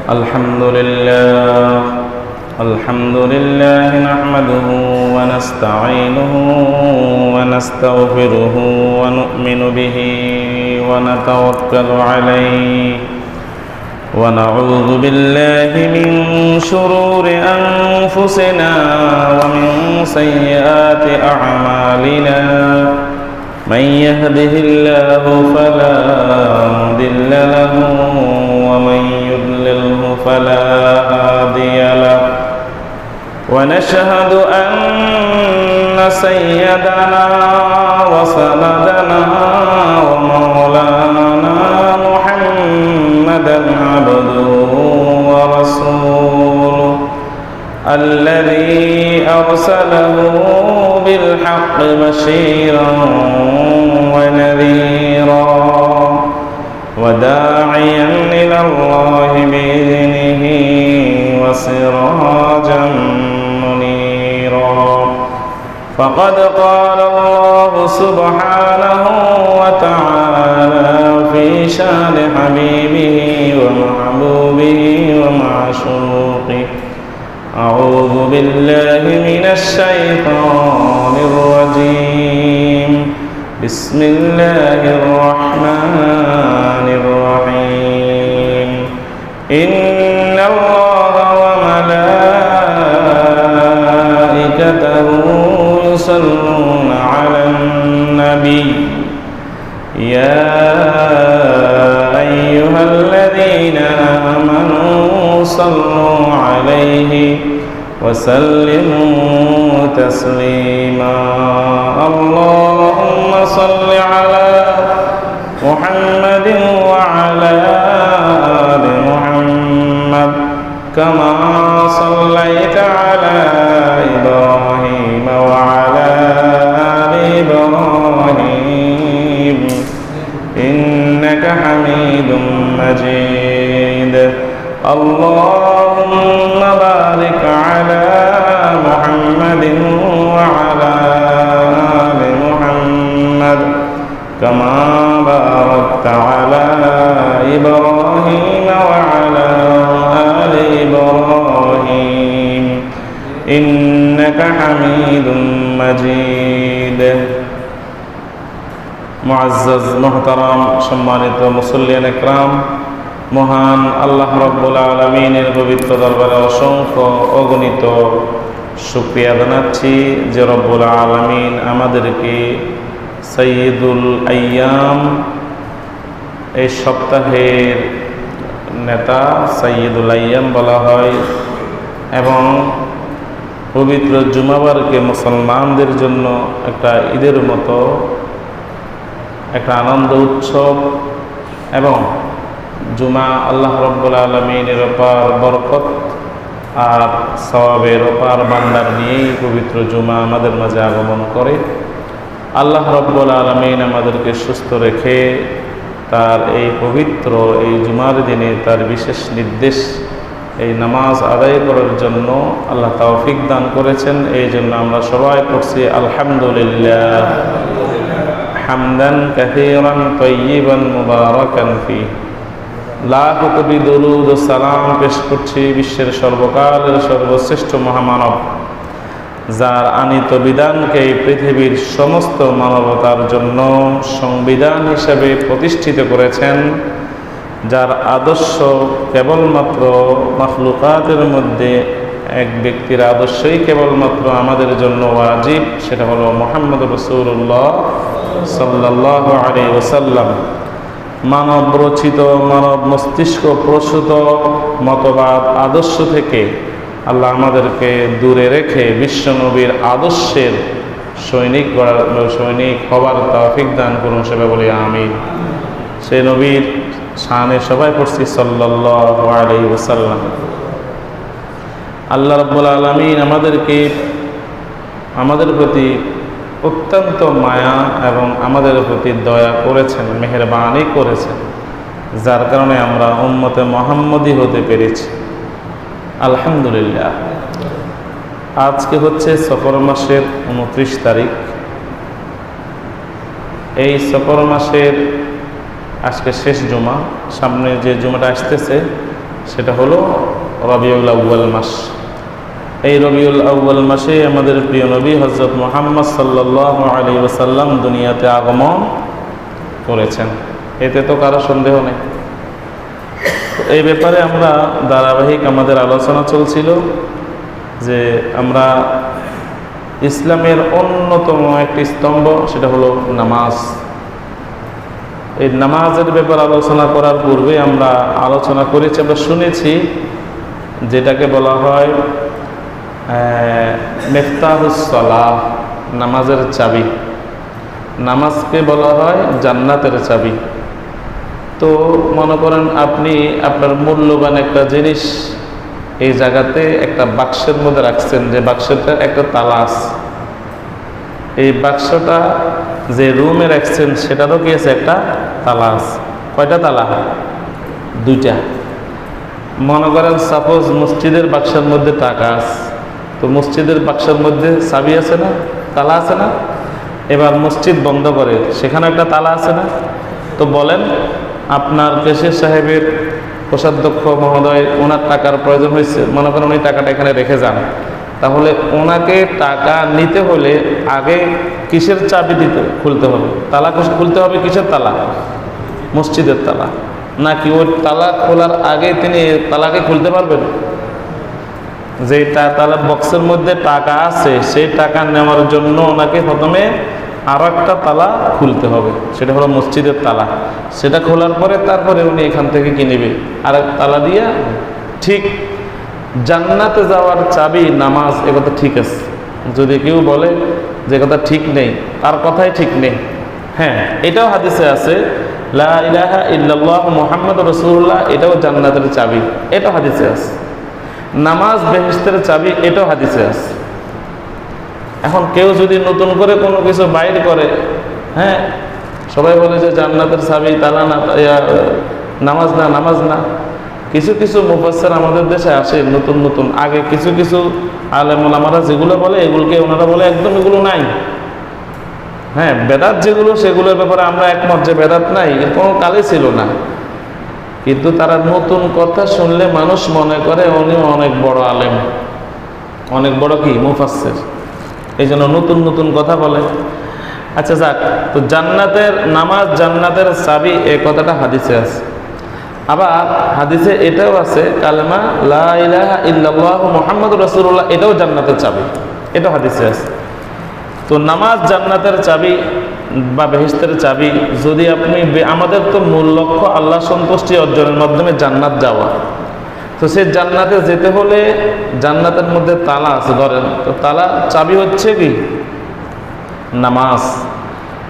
الحمد لله نحمده ونستعينه ونستغفره ونؤمن به ونتوكل عليه ونعوذ بالله من شرور أنفسنا ومن سيئات أعمالنا من يهده الله فلا مضل له ومن يضلله فلا هادي له ونشهد أن سيدنا وسندنا ومولانا محمدا عبده ورسوله الذي أرسله بالحق بشيرا ونذيرا وداعيا إلى الله بإذنه وسراجا منيرا فقد قال الله سبحانه وتعالى في شان حبيبه ومحبوبه ومعشوقه أعوذ بالله من الشيطان الرجيم بسم الله الرحمن الرحيم إن الله وملائكته يصلون على النبي يا أيها الذين آمنوا صلوا عليه وسلموا تسليما اللهم صل على محمد وعلى آل محمد كما صليت على إبراهيم وعلى آل إبراهيم إنك حميد مجيد اللهم بارك على محمد وعلى آل محمد كما باركت على إبراهيم وعلى آل إبراهيم إنك حميد مجيد মুআজ্জাজ মুহতারাম সম্মানিত মুসল্লিয়ান ইকরাম, মহান আল্লাহ রাব্বুল আলামিনের পবিত্র দরবারে অসংখ্য অগণিত শুকরিয়া জানাচ্ছি যে রব্বুল আলামিন আমাদেরকে সাইয়্যিদুল আইয়াম এই সপ্তাহের নেতা সাইয়্যিদুল আইয়াম বলা হয় এবং পবিত্র জুমাবারকে মুসলমানদের জন্য একটা ঈদের মতো একটা আনন্দ উৎসব এবং জুমা আল্লাহ রাব্বুল আলামিনের অপার বরকত আর সওয়াবের অপার ভান্ডার নিয়েই পবিত্র জুমা আমাদের মাঝে আগমন করে। আল্লাহ রাব্বুল আলামিন আমাদেরকে সুস্থ রেখে তার এই পবিত্র এই জুমার দিনে তার বিশেষ নির্দেশ এই নামাজ আদায় করার জন্য আল্লাহ তৌফিক দান করেছেন। এই জন্য আমরা সবাই পড়ছি আলহামদুলিল্লাহ হামদান কাসীরান তাইয়িবান মুবারাকান ফি। লাখ কোটি দরুদ ও সালাম পেশ করছি বিশ্বের সর্বকালের সর্বশ্রেষ্ঠ মহামানব, যার আনিত বিধানকে এই পৃথিবীর সমস্ত মানবতার জন্য সংবিধান হিসেবে প্রতিষ্ঠিত করেছেন, যার আদর্শ কেবলমাত্র মাখলুকাতের মধ্যে এক ব্যক্তির আদর্শই কেবলমাত্র আমাদের জন্য ওয়াজিব, সেটা হলো মুহাম্মদুর রাসূলুল্লাহ সাল্লাল্লাহু আলাইহি ওয়াসাল্লাম। মানব রচিত মানব মস্তিষ্ক প্রসূত মতবাদ আদর্শ থেকে আল্লাহ আমাদেরকে দূরে রেখে বিশ্বনবীর আদর্শের সৈনিক হবার তৌফিক দান করুন, সবাই বলি আমিন। সেই নবীর শানে সবাই পড়ছি সাল্লাল্লাহু আলাইহি ওয়াসাল্লাম। আল্লাহ রাব্বুল আলামিন আমাদের প্রতি অত্যন্ত মায়া এবং আমাদের প্রতি দয়া করেছেন, মেহেরবানি করেছেন, যার কারণে আমরা উম্মতে মুহাম্মদী হতে পেরেছি। আলহামদুলিল্লাহ। আজকে হচ্ছে সফর মাসের 29 তারিখ। এই সফর মাসের আজকে শেষ জুমা, সামনে যে জুমাটা আসতেছে সেটা হলো রবিউল আউয়াল মাস। এই রবিউল আউয়াল মাসে আমাদের প্রিয় নবী হযরত মুহাম্মদ সাল্লাল্লাহু আলাইহি ওয়াসাল্লাম দুনিয়াতে আগমন করেছেন, এতে তো কারো সন্দেহ নেই। এই ব্যাপারে আমরা ধারাবাহিক আমাদের আলোচনা চলছিল যে আমরা ইসলামের অন্যতম একটি স্তম্ভ, সেটা হলো নামাজ। এই নামাজের ব্যাপারে আলোচনা করার পূর্বে আমরা আলোচনা করেছি, আমরা শুনেছি যেটাকে বলা হয় মিফতাহুস সালাহ, নামাজের চাবি। নামাজকে বলা হয় জান্নাতের চাবি। তো মনে করেন আপনি আপনার মূল্যবান একটা জিনিস এই জায়গাতে একটা বাক্সের মধ্যে রাখছেন, যে বাক্সটা একটা তালা আছে। এই বাক্সটা যে রুমে রাখছেন সেটারও কি আছে, একটা তালা আছে। কয়টা তালা? দুইটা। মনে করেন সাপোজ মসজিদের বাক্সের মধ্যে টাকা আছে, তো মসজিদের বাক্সের মধ্যে চাবি আছে না, তালা আছে না? এবার মসজিদ বন্ধ করে, সেখানে একটা তালা আছে না? তো বলেন, আপনার কেশির সাহেবের কোষাধ্যক্ষ মহোদয়, ওনার টাকার প্রয়োজন হয়েছে, মনে করেন উনি টাকাটা এখানে রেখে যান, তাহলে ওনাকে টাকা নিতে হলে আগে কিসের চাবি খুলতে হবে? তালা খুলতে হবে। কিসের তালা? মসজিদের তালা। নাকি ওই তালা খোলার আগে তিনি তালাকে খুলতে পারবেন? যে তালা বক্সের মধ্যে টাকা আছে, সেই টাকা নেওয়ার জন্য ওনাকে প্রথমে আরো একটা তালা খুলতে হবে, সেটা হলো মসজিদের তালা। সেটা খোলার পরে তারপরে উনি এখান থেকে কি নেবে, আর এক তালা দিয়ে। ঠিক জান্নাতে যাওয়ার চাবি নামাজ, এ কথা ঠিক আছে। যদি কেউ বলে যে কথা ঠিক নেই, তার কথাই ঠিক নেই। হ্যাঁ, এটাও হাদিসে আছে, লা ইলাহা ইল্লাল্লাহ মুহাম্মাদুর রাসূলুল্লাহ, এটাও জান্নাতের চাবি, এটাও হাদিসে আছে। নামাজ বেহেশতের চাবি, এটাও হাদিসে আছে। এখন কেউ যদি নতুন করে কোনো কিছু বাইর করে, হ্যাঁ, সবাই বলে যে জান্নাতের চাবি তালা না, নামাজ না, নামাজ না। কিছু কিছু মুফাসসির আমাদের দেশে আসে নতুন নতুন, আগে কিছু কিছু আলেম ওলামারা যেগুলো বলে এগুলোকে ওনারা বলে একদম এগুলো নাই। হ্যাঁ, বেদাত যেগুলো, সেগুলোর ব্যাপারে আমরা একমত যে বেদাত নাই, এর কোনো কালে ছিল না। কিন্তু তারা নতুন কথা শুনলে মানুষ মনে করে উনি অনেক বড় আলেম, অনেক বড় কি মুফাসসির, এই জন্য নতুন নতুন কথা বলে। আচ্ছা যাক, তো জান্নাতের নামাজ জান্নাতের চাবি, এই কথাটা হাদিসে আছে। আবার হাদিসে এটাও আছে, কালেমা লা ইলাহা ইল্লাল্লাহু মুহাম্মাদুর রাসূলুল্লাহ, এটাও জান্নাতের চাবি, এটাও হাদিসে আছে। তো নামাজ জান্নাতের চাবি বা বেহেশতের চাবি। যদি আপনি, আমাদের তো মূল লক্ষ্য আল্লাহ সন্তুষ্টি অর্জনের মাধ্যমে জান্নাত যাওয়া। তো সে জান্নাতে যেতে হলে জান্নাতের মধ্যে তালা আছে ধরেন, তো তালা চাবি হচ্ছে কি? নামাজ।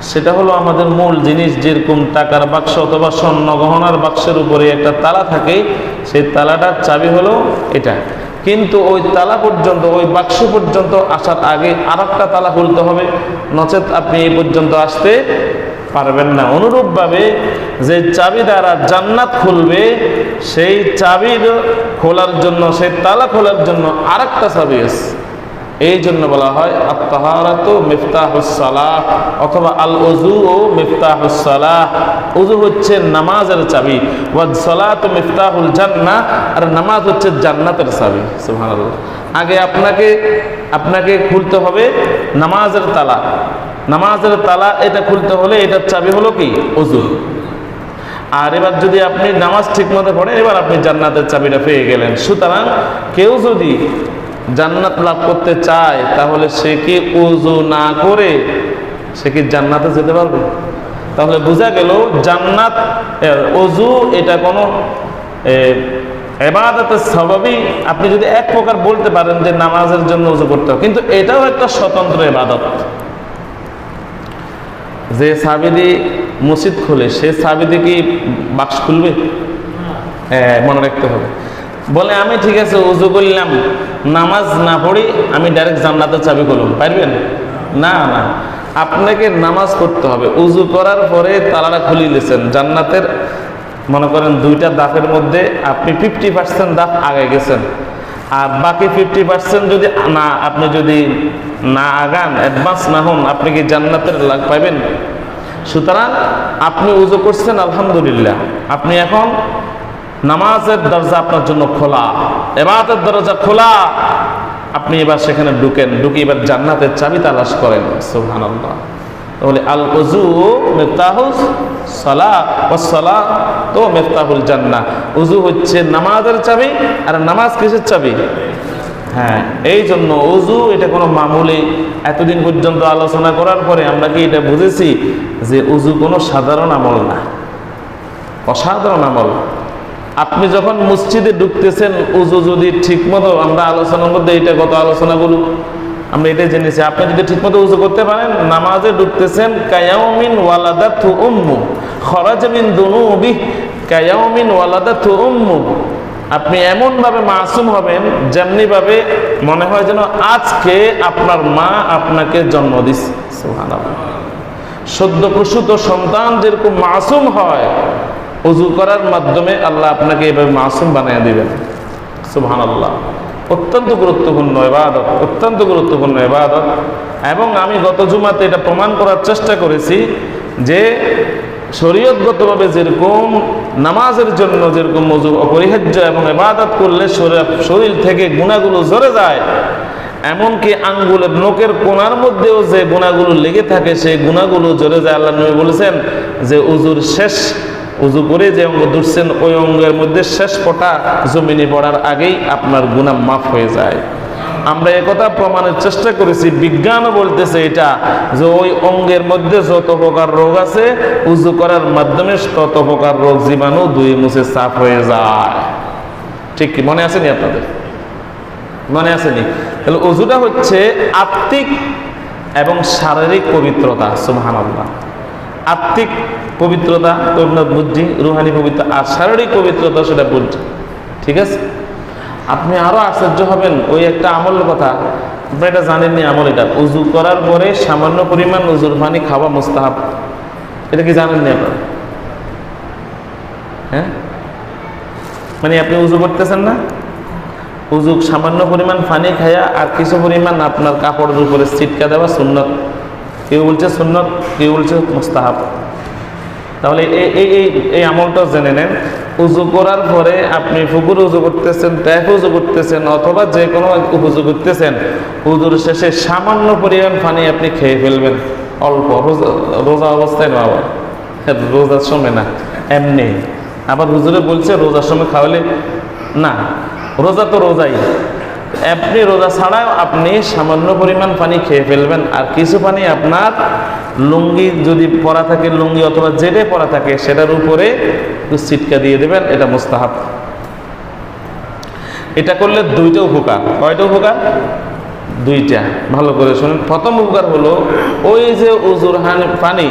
সেটা হলো আমাদের মূল জিনিস। যেরকম টাকার বাক্স অথবা স্বর্ণ গহনার বাক্সের উপরে একটা তালা থাকে, সেই তালাটার চাবি হলো এটা। কিন্তু ওই তালা পর্যন্ত, ওই বাক্স পর্যন্ত আসার আগে আর একটা তালা খুলতে হবে, নচেত আপনি এই পর্যন্ত আসতে পারবেন না। অনুরূপভাবে যে চাবি দ্বারা জান্নাত খুলবে, সেই চাবি খোলার জন্য, সেই তালা খোলার জন্য আর একটা চাবি আছে। এই জন্য বলা হয় আত-তাহারাতু মিফতাহুস সালাহ, অথবা আল ওযু ও মিফতাহুস সালাহ। ওযু হচ্ছে নামাজের চাবি, ওয়াস সালাতু মিফতাহুল জান্নাহ, আর নামাজ হচ্ছে জান্নাতের চাবি। সুবহানাল্লাহ। আগে আপনাকে খুলতে হবে নামাজের তালা। নামাজের তালা এটা খুলতে হলে এটার চাবি হলো কি? ওযু। আর এবার যদি আপনি নামাজ ঠিক মতো পড়েন, এবার আপনি জান্নাতের চাবিটা পেয়ে গেলেন। সুতরাং কেউ যদি জান্নাত লাভ করতে চায়, তাহলে সে কি ওযু না করে সে কি জান্নাতে যেতে পারবে? তাহলে বোঝা গেল জান্নাত, ওযু এটা কোনো ইবাদতের সবাবই। আপনি যদি এক প্রকার বলতে পারেন যে নামাজের জন্য ওযু করতে হবে, কিন্তু এটাও একটা স্বতন্ত্র ইবাদত। যে সাবিদি মসজিদ খুলে, সে সাবিদি কি বাক্স খুলবে? মনে রাখতে হবে। বলে আমি ঠিক আছে ওযু করলাম, নামাজ না পড়ি, আমি ডাইরেক্ট জান্নাতের চাবি খুলুন, পারবেন না? না, আপনাকে নামাজ পড়তে হবে। ওযু করার পরে তালাটা খুলিয়ে দিয়েছেন জান্নাতের, মনে করেন দুইটা দাফের মধ্যে আপনি 50% দাফ আগে গেছেন, আর বাকি 50% যদি না, আপনি যদি না আগান, অ্যাডভান্স না হন, আপনি কি জান্নাতের লাভ পাইবেন? সুতরাং আপনি ওযু করছেন, আলহামদুলিল্লাহ। আপনি এখন নামাজের দরজা আপনার জন্য খোলা, ইবাদতের দরজা খোলা। আপনি এবার সেখানে ঢুকে এবার জান্নাতের চাবি তালাশ করেন। সুবহানাল্লাহ। তাহলে আল উযু মিফতাহুস সালাহ ওয়াস সালাতু মিফতাহুল জান্নাহ। উযু হচ্ছে নামাজের চাবি, আর নামাজ কিসের চাবি? হ্যাঁ, এই জন্য উযু এটা কোনো মামুলি, এতদিন পর্যন্ত আলোচনা করার পরে আমরা কি এটা বুঝেছি যে উযু কোনো সাধারণ আমল না, অসাধারণ আমল। আপনি যখন মসজিদে ঢুকতেছেন, উযু যদি ঠিক মতো, আমরা আলোচনার মধ্যে এটা গত আলোচনাগুলো আমরা এটাই জেনেছি, আপনি যদি ঠিক মতো উযু করতে পারেন, নামাজে ঢুকতেছেন কায়াউমিন ওয়ালাদাতু উম্মু খরাজা মিন দুনুবি কায়াউমিন ওয়ালাদাতু উম্মু। আপনি এমনভাবে মাসুম হবেন যেমনিভাবে মনে হয় যেন আজকে আপনার মা আপনাকে জন্ম দিচ্ছে। সুবহানাল্লাহ। সদ্য প্রসূত সন্তান যেরকম মাসুম হয়, উযু করার মাধ্যমে আল্লাহ আপনাকে এভাবে মাসুম বানিয়ে দিবেন। সুবহানাল্লাহ। অত্যন্ত গুরুত্বপূর্ণ ইবাদত, অত্যন্ত গুরুত্বপূর্ণ ইবাদত। এবং আমি গত জুমাতে এটা প্রমাণ করার চেষ্টা করেছি যে শরীয়তগতভাবে যেরকম নামাজের জন্য যেরকম ওযু অপরিহার্য এবং ইবাদত করলে শরীর থেকে গুনাহগুলো ঝরে যায়, এমনকি আঙ্গুলের নখের কোণার মধ্যেও যে গুনাহগুলো লেগে থাকে সেই গুনাহগুলো ঝরে যায়। আল্লাহ নবী বলেছেন যে উযুর শেষ, উযু করে যে অঙ্গ ধুচ্ছেন ওই অঙ্গের মধ্যে শেষ ফোঁটা জমিনে পড়ার আগেই আপনার গুনাহ মাফ হয়ে যায়। আমরা একথা প্রমাণের চেষ্টা করেছি, বিজ্ঞানও বলতেছে এটা, যে ওই অঙ্গের মধ্যে যত প্রকার রোগ আছে উযু করার মাধ্যমে তত প্রকার রোগ জীবাণু ধুয়ে মুছে সাফ হয়ে যায়। ঠিক কি মনে আসেনি আপনাদের? মনে আসেনি? তাহলে উযুটা হচ্ছে আত্মিক এবং শারীরিক পবিত্রতা। সুবহানাল্লাহ। আত্মিক পবিত্রতা তো বুদ্ধি, রুহানি পবিত্রতা, আর শারীরিক পবিত্রতা সেটা বুদ্ধি। ঠিক আছে? আপনি আরো আশ্চর্য হবেন, ওই একটা আমলের কথা আপনি এটা জানেননি, আমল এটা উযু করার পরে সামান্য পরিমাণ উযুর পানি খাওয়া মুস্তাহাব। এটা কি জানেননি আপনারা? হ্যাঁ, মানে আপনি উযু করতেছেন না, উযু সামান্য পরিমাণ পানি খায়া আর কিছু পরিমাণ আপনার কাপড়ের উপরে ছিটকা দেওয়া সুন্নত। কেউ বলছে সুন্নত, কেউ বলছে মুস্তাহাব। তাহলে এই আমলটা জেনে নেন। উযু করার পরে আপনি ফুকুর উযু করতেছেন, ট্যাপ উযু করতেছেন, অথবা যে কোনো উযু করতেছেন, উযুর শেষে সামান্য পরিমাণ পানি আপনি খেয়ে ফেলবেন, অল্প। রোজা অবস্থায় না, আবার রোজার সময় না, এমনি। আবার হুজুরে বলছে রোজার সময় খাওয়ালে না, রোজা তো রোজাই। আপনি রোজা ছাড়াও আপনি সামান্য পরিমাণ পানি খেয়ে ফেলবেন, আর কিছু পানি আপনার লুঙ্গি যদি পরা থাকে, লুঙ্গি অথবা জেটে পরা থাকে, সেটার উপরে একটু ছিটকা দিয়ে দেবেন। এটা মুস্তাহাব। এটা করলে দুইটা উপকার। কয়টা উপকার? দুইটা। ভালো করে শুনুন। প্রথম উপকার হলো ওই যে উযুর পানি,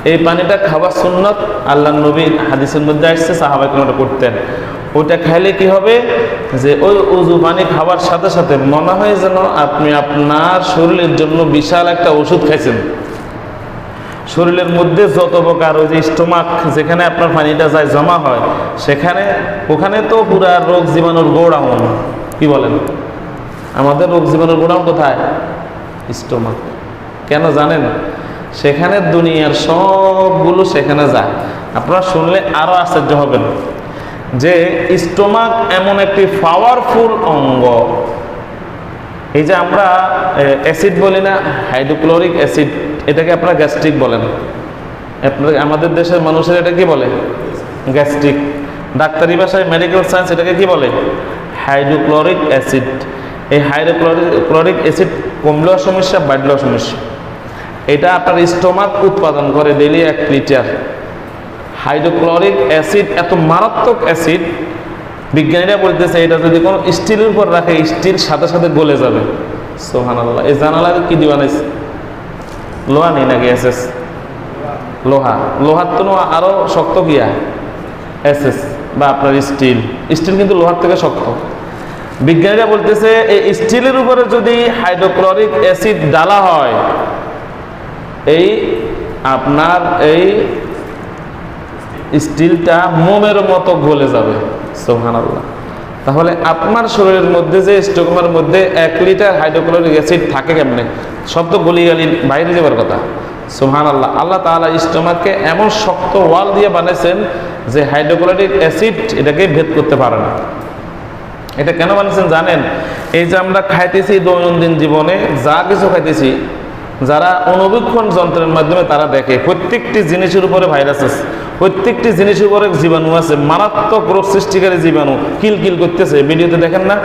এই পানিটা খাওয়া সুন্নত। আল্লাহ নবী হাদিসের মধ্যে আসছে সাহাবায়ে কেরাম করতেন। ওইটা খাইলে কি হবে, যে ওই উযু পানি খাওয়ার সাথে সাথে মনে হয় যেন আপনি আপনার শরীরের জন্য বিশাল একটা ওষুধ খাইছেন। শরীরের মধ্যে যত প্রকার ওই যে স্টোমাক, যেখানে আপনার পানিটা যায় জমা হয়, ওখানে তো পুরা রোগ জীবাণুর গোডাউন। কি বলেন? আমাদের রোগ জীবাণুর গোডাউন কোথায়? স্টোমাক। কেন জানেন? সেখানে দুনিয়ার সবগুলো সেখানে যায়। আপনারা শুনলে আরো আশ্চর্য হবেন যে স্টোমাক এমন একটি পাওয়ারফুল অঙ্গ। এই যে আমরা অ্যাসিড বলি না, হাইড্রোক্লোরিক অ্যাসিড, এটাকে আপনারা গ্যাস্ট্রিক বলেন। আপনারা আমাদের দেশের মানুষের এটা কি বলে? গ্যাস্ট্রিক। ডাক্তারি ভাষায়, মেডিকেল সায়েন্স, এটাকে কি বলে? Hydrochloric acid. এই হাইড্রোক্লোরিক অ্যাসিড কমলেও সমস্যা, বাড়লেও সমস্যা। এটা আপনার স্টোমাক উৎপাদন করে ডেইলি 1 লিটার। হাইড্রোক্লোরিক অ্যাসিড এত মারাত্মক অ্যাসিড, বিজ্ঞানীরা বলতেছে এটা যদি কোনো স্টিলের উপর রাখে, স্টিল সাথে সাথে গলে যাবে। সুবহানাল্লাহ। এই জানালা কি দিয়ে বানাইছে? লোহা নেই নাকি? এসএস লোহা। লোহার তো আরো শক্ত গিয়া এসএস বা আপনার স্টিল। স্টিল কিন্তু লোহার থেকে শক্ত। বিজ্ঞানীরা বলতেছে এই স্টিলের উপরে যদি হাইড্রোক্লোরিক অ্যাসিড ডালা হয়, এই আপনার এই স্টিলটা মোমের মতো গলে যাবে। সুবহানাল্লাহ। তাহলে আপনার শরীরের মধ্যে যে স্টোমাকের মধ্যে 1 লিটার হাইড্রোক্লোরিক অ্যাসিড থাকে কেমনে? সব তো গলি গালি বাইরে যাবার কথা। সুবহানাল্লাহ। আল্লাহ তাআলা স্টোমাককে এমন শক্ত ওয়াল দিয়ে বানাইছেন যে হাইড্রোক্লোরিক অ্যাসিড এটাকে ভেদ করতে পারে না। এটা কেন বানিয়েছেন জানেন? এই যে আমরা খাইতেছি দৈনন্দিন জীবনে যা কিছু খাইতেছি, যারা অণুবীক্ষণ যন্ত্রের মাধ্যমে তারা দেখে প্রত্যেকটি জিনিসের উপরে ভাইরাস আছে, প্রত্যেকটি জিনিসের উপরে জীবাণু আছে, মারাত্মক রোগ সৃষ্টিকারী জীবাণু কিলকিল করতেছে। ভিডিওতে দেখেন না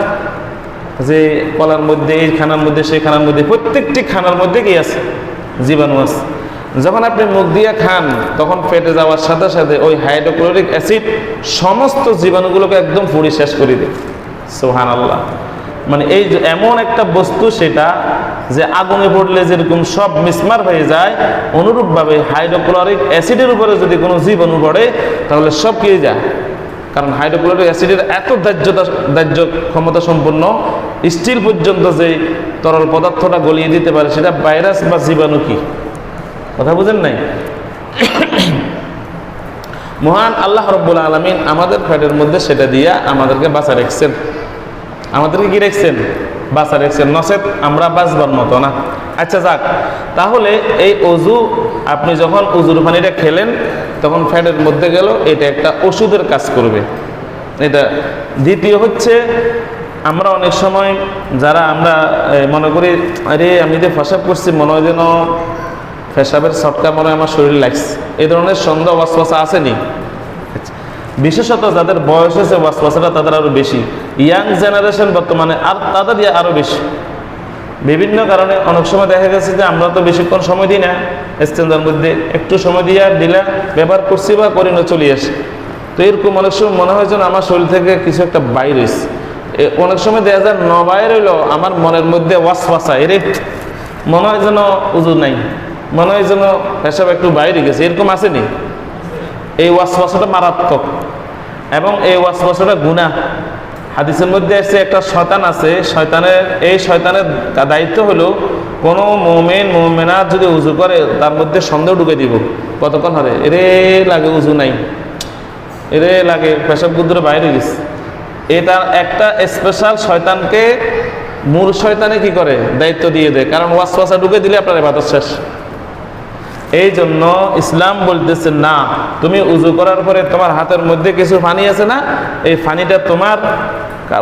যে কলার মধ্যে, এই খানার মধ্যে, সেই খানার মধ্যে, প্রত্যেকটি খানার মধ্যে কি আছে? জীবাণু আছে। যখন আপনি মুখ দিয়ে খান তখন পেটে যাওয়ার সাথে সাথে ওই হাইড্রোক্লোরিক অ্যাসিড সমস্ত জীবাণুগুলোকে একদম পুড়ে শেষ করে দেয়। সুবহানাল্লাহ। মানে এই যে এমন একটা বস্তু সেটা যে আগুনে পড়লে যেরকম সব মিসমার হয়ে যায়, অনুরূপভাবে হাইড্রোক্লোরিক অ্যাসিডের উপরে যদি কোনো জীবাণু পড়ে তাহলে সব কি হয়ে যায়। কারণ হাইড্রোক্লোরিক অ্যাসিডের এত দাহ্য ক্ষমতা সম্পন্ন, স্টিল পর্যন্ত যে তরল পদার্থটা গলিয়ে দিতে পারে সেটা ভাইরাস বা জীবাণু কি, কথা বুঝেন নাই? মহান আল্লাহ রাব্বুল আলামিন আমাদের পেটের মধ্যে সেটা দিয়া আমাদেরকে বাঁচা রাখছেন। আমাদেরকে কি রাখছেন? বাঁচা রাখছেন, নচেত আমরা বাঁচবার মতো না। আচ্ছা যাক, তাহলে এই অজু আপনি যখন অজুর পানিটা খেলেন তখন ফ্যাটের মধ্যে গেল, এটা একটা ওষুধের কাজ করবে। এটা দ্বিতীয় হচ্ছে, আমরা অনেক সময় যারা আমরা মনে করি আরে আমি যে পেশাব করছি মনে হয় যেন পেশাবের সটকা মনে হয় আমার শরীর লাগছে, এই ধরনের সন্দেহ ওয়াসওয়াসা আসেনি? বিশেষত যাদের বয়স হয়েছে ওয়াসওয়াসাটা তাদের আরো বেশি, ইয়াং জেনারেশন বর্তমানে আর তাদের আরো বেশি। বিভিন্ন কারণে অনেক সময় দেখা গেছে যে আমরা তো বেশিক্ষণ সময় দিই না, স্ট্যান্ডার মধ্যে একটু সময় দিয়ে দিলে ব্যবহার করছি বা করি না চলে আসে। তো এরকম অনেক সময় মনে হয় যেন আমার শরীর থেকে কিছু একটা বাইর হয়েছে। অনেক সময় দেখা যায় বাইর হইলো আমার মনের মধ্যে ওয়াসওয়াসা, এরে মনে হয় যেন উজু নাই, মনে হয় যেন পেশাব একটু বাইরে গেছে, এরকম আসেনি? এই ওয়াসওয়াসাটা মারাত্মক এবং এই ওয়াসওয়াসাটা গুনাহ। হাদিসের মধ্যে এসে একটা শয়তান আছে, এই শয়তানের দায়িত্ব হলো কোনো মুমিন মুমিনাত যদি উজু করে তার মধ্যে সন্দেহ ঢুকে দিব। কতক্ষণ হবে এরে লাগে উজু নাই, এরে লাগে পেশাব গুদ্রে বাইরে গেছে। এটা একটা স্পেশাল শয়তানকে মূল শয়তানে কি করে দায়িত্ব দিয়ে দেয়, কারণ ওয়াসওয়াসা ঢুকে দিলে আপনার ইবাদত শেষ। এই জন্য ইসলাম বলতেছে না, তুমি উজু করার পরে তোমার হাতের মধ্যে কিছু পানি আছে না, এই পানিটা তোমার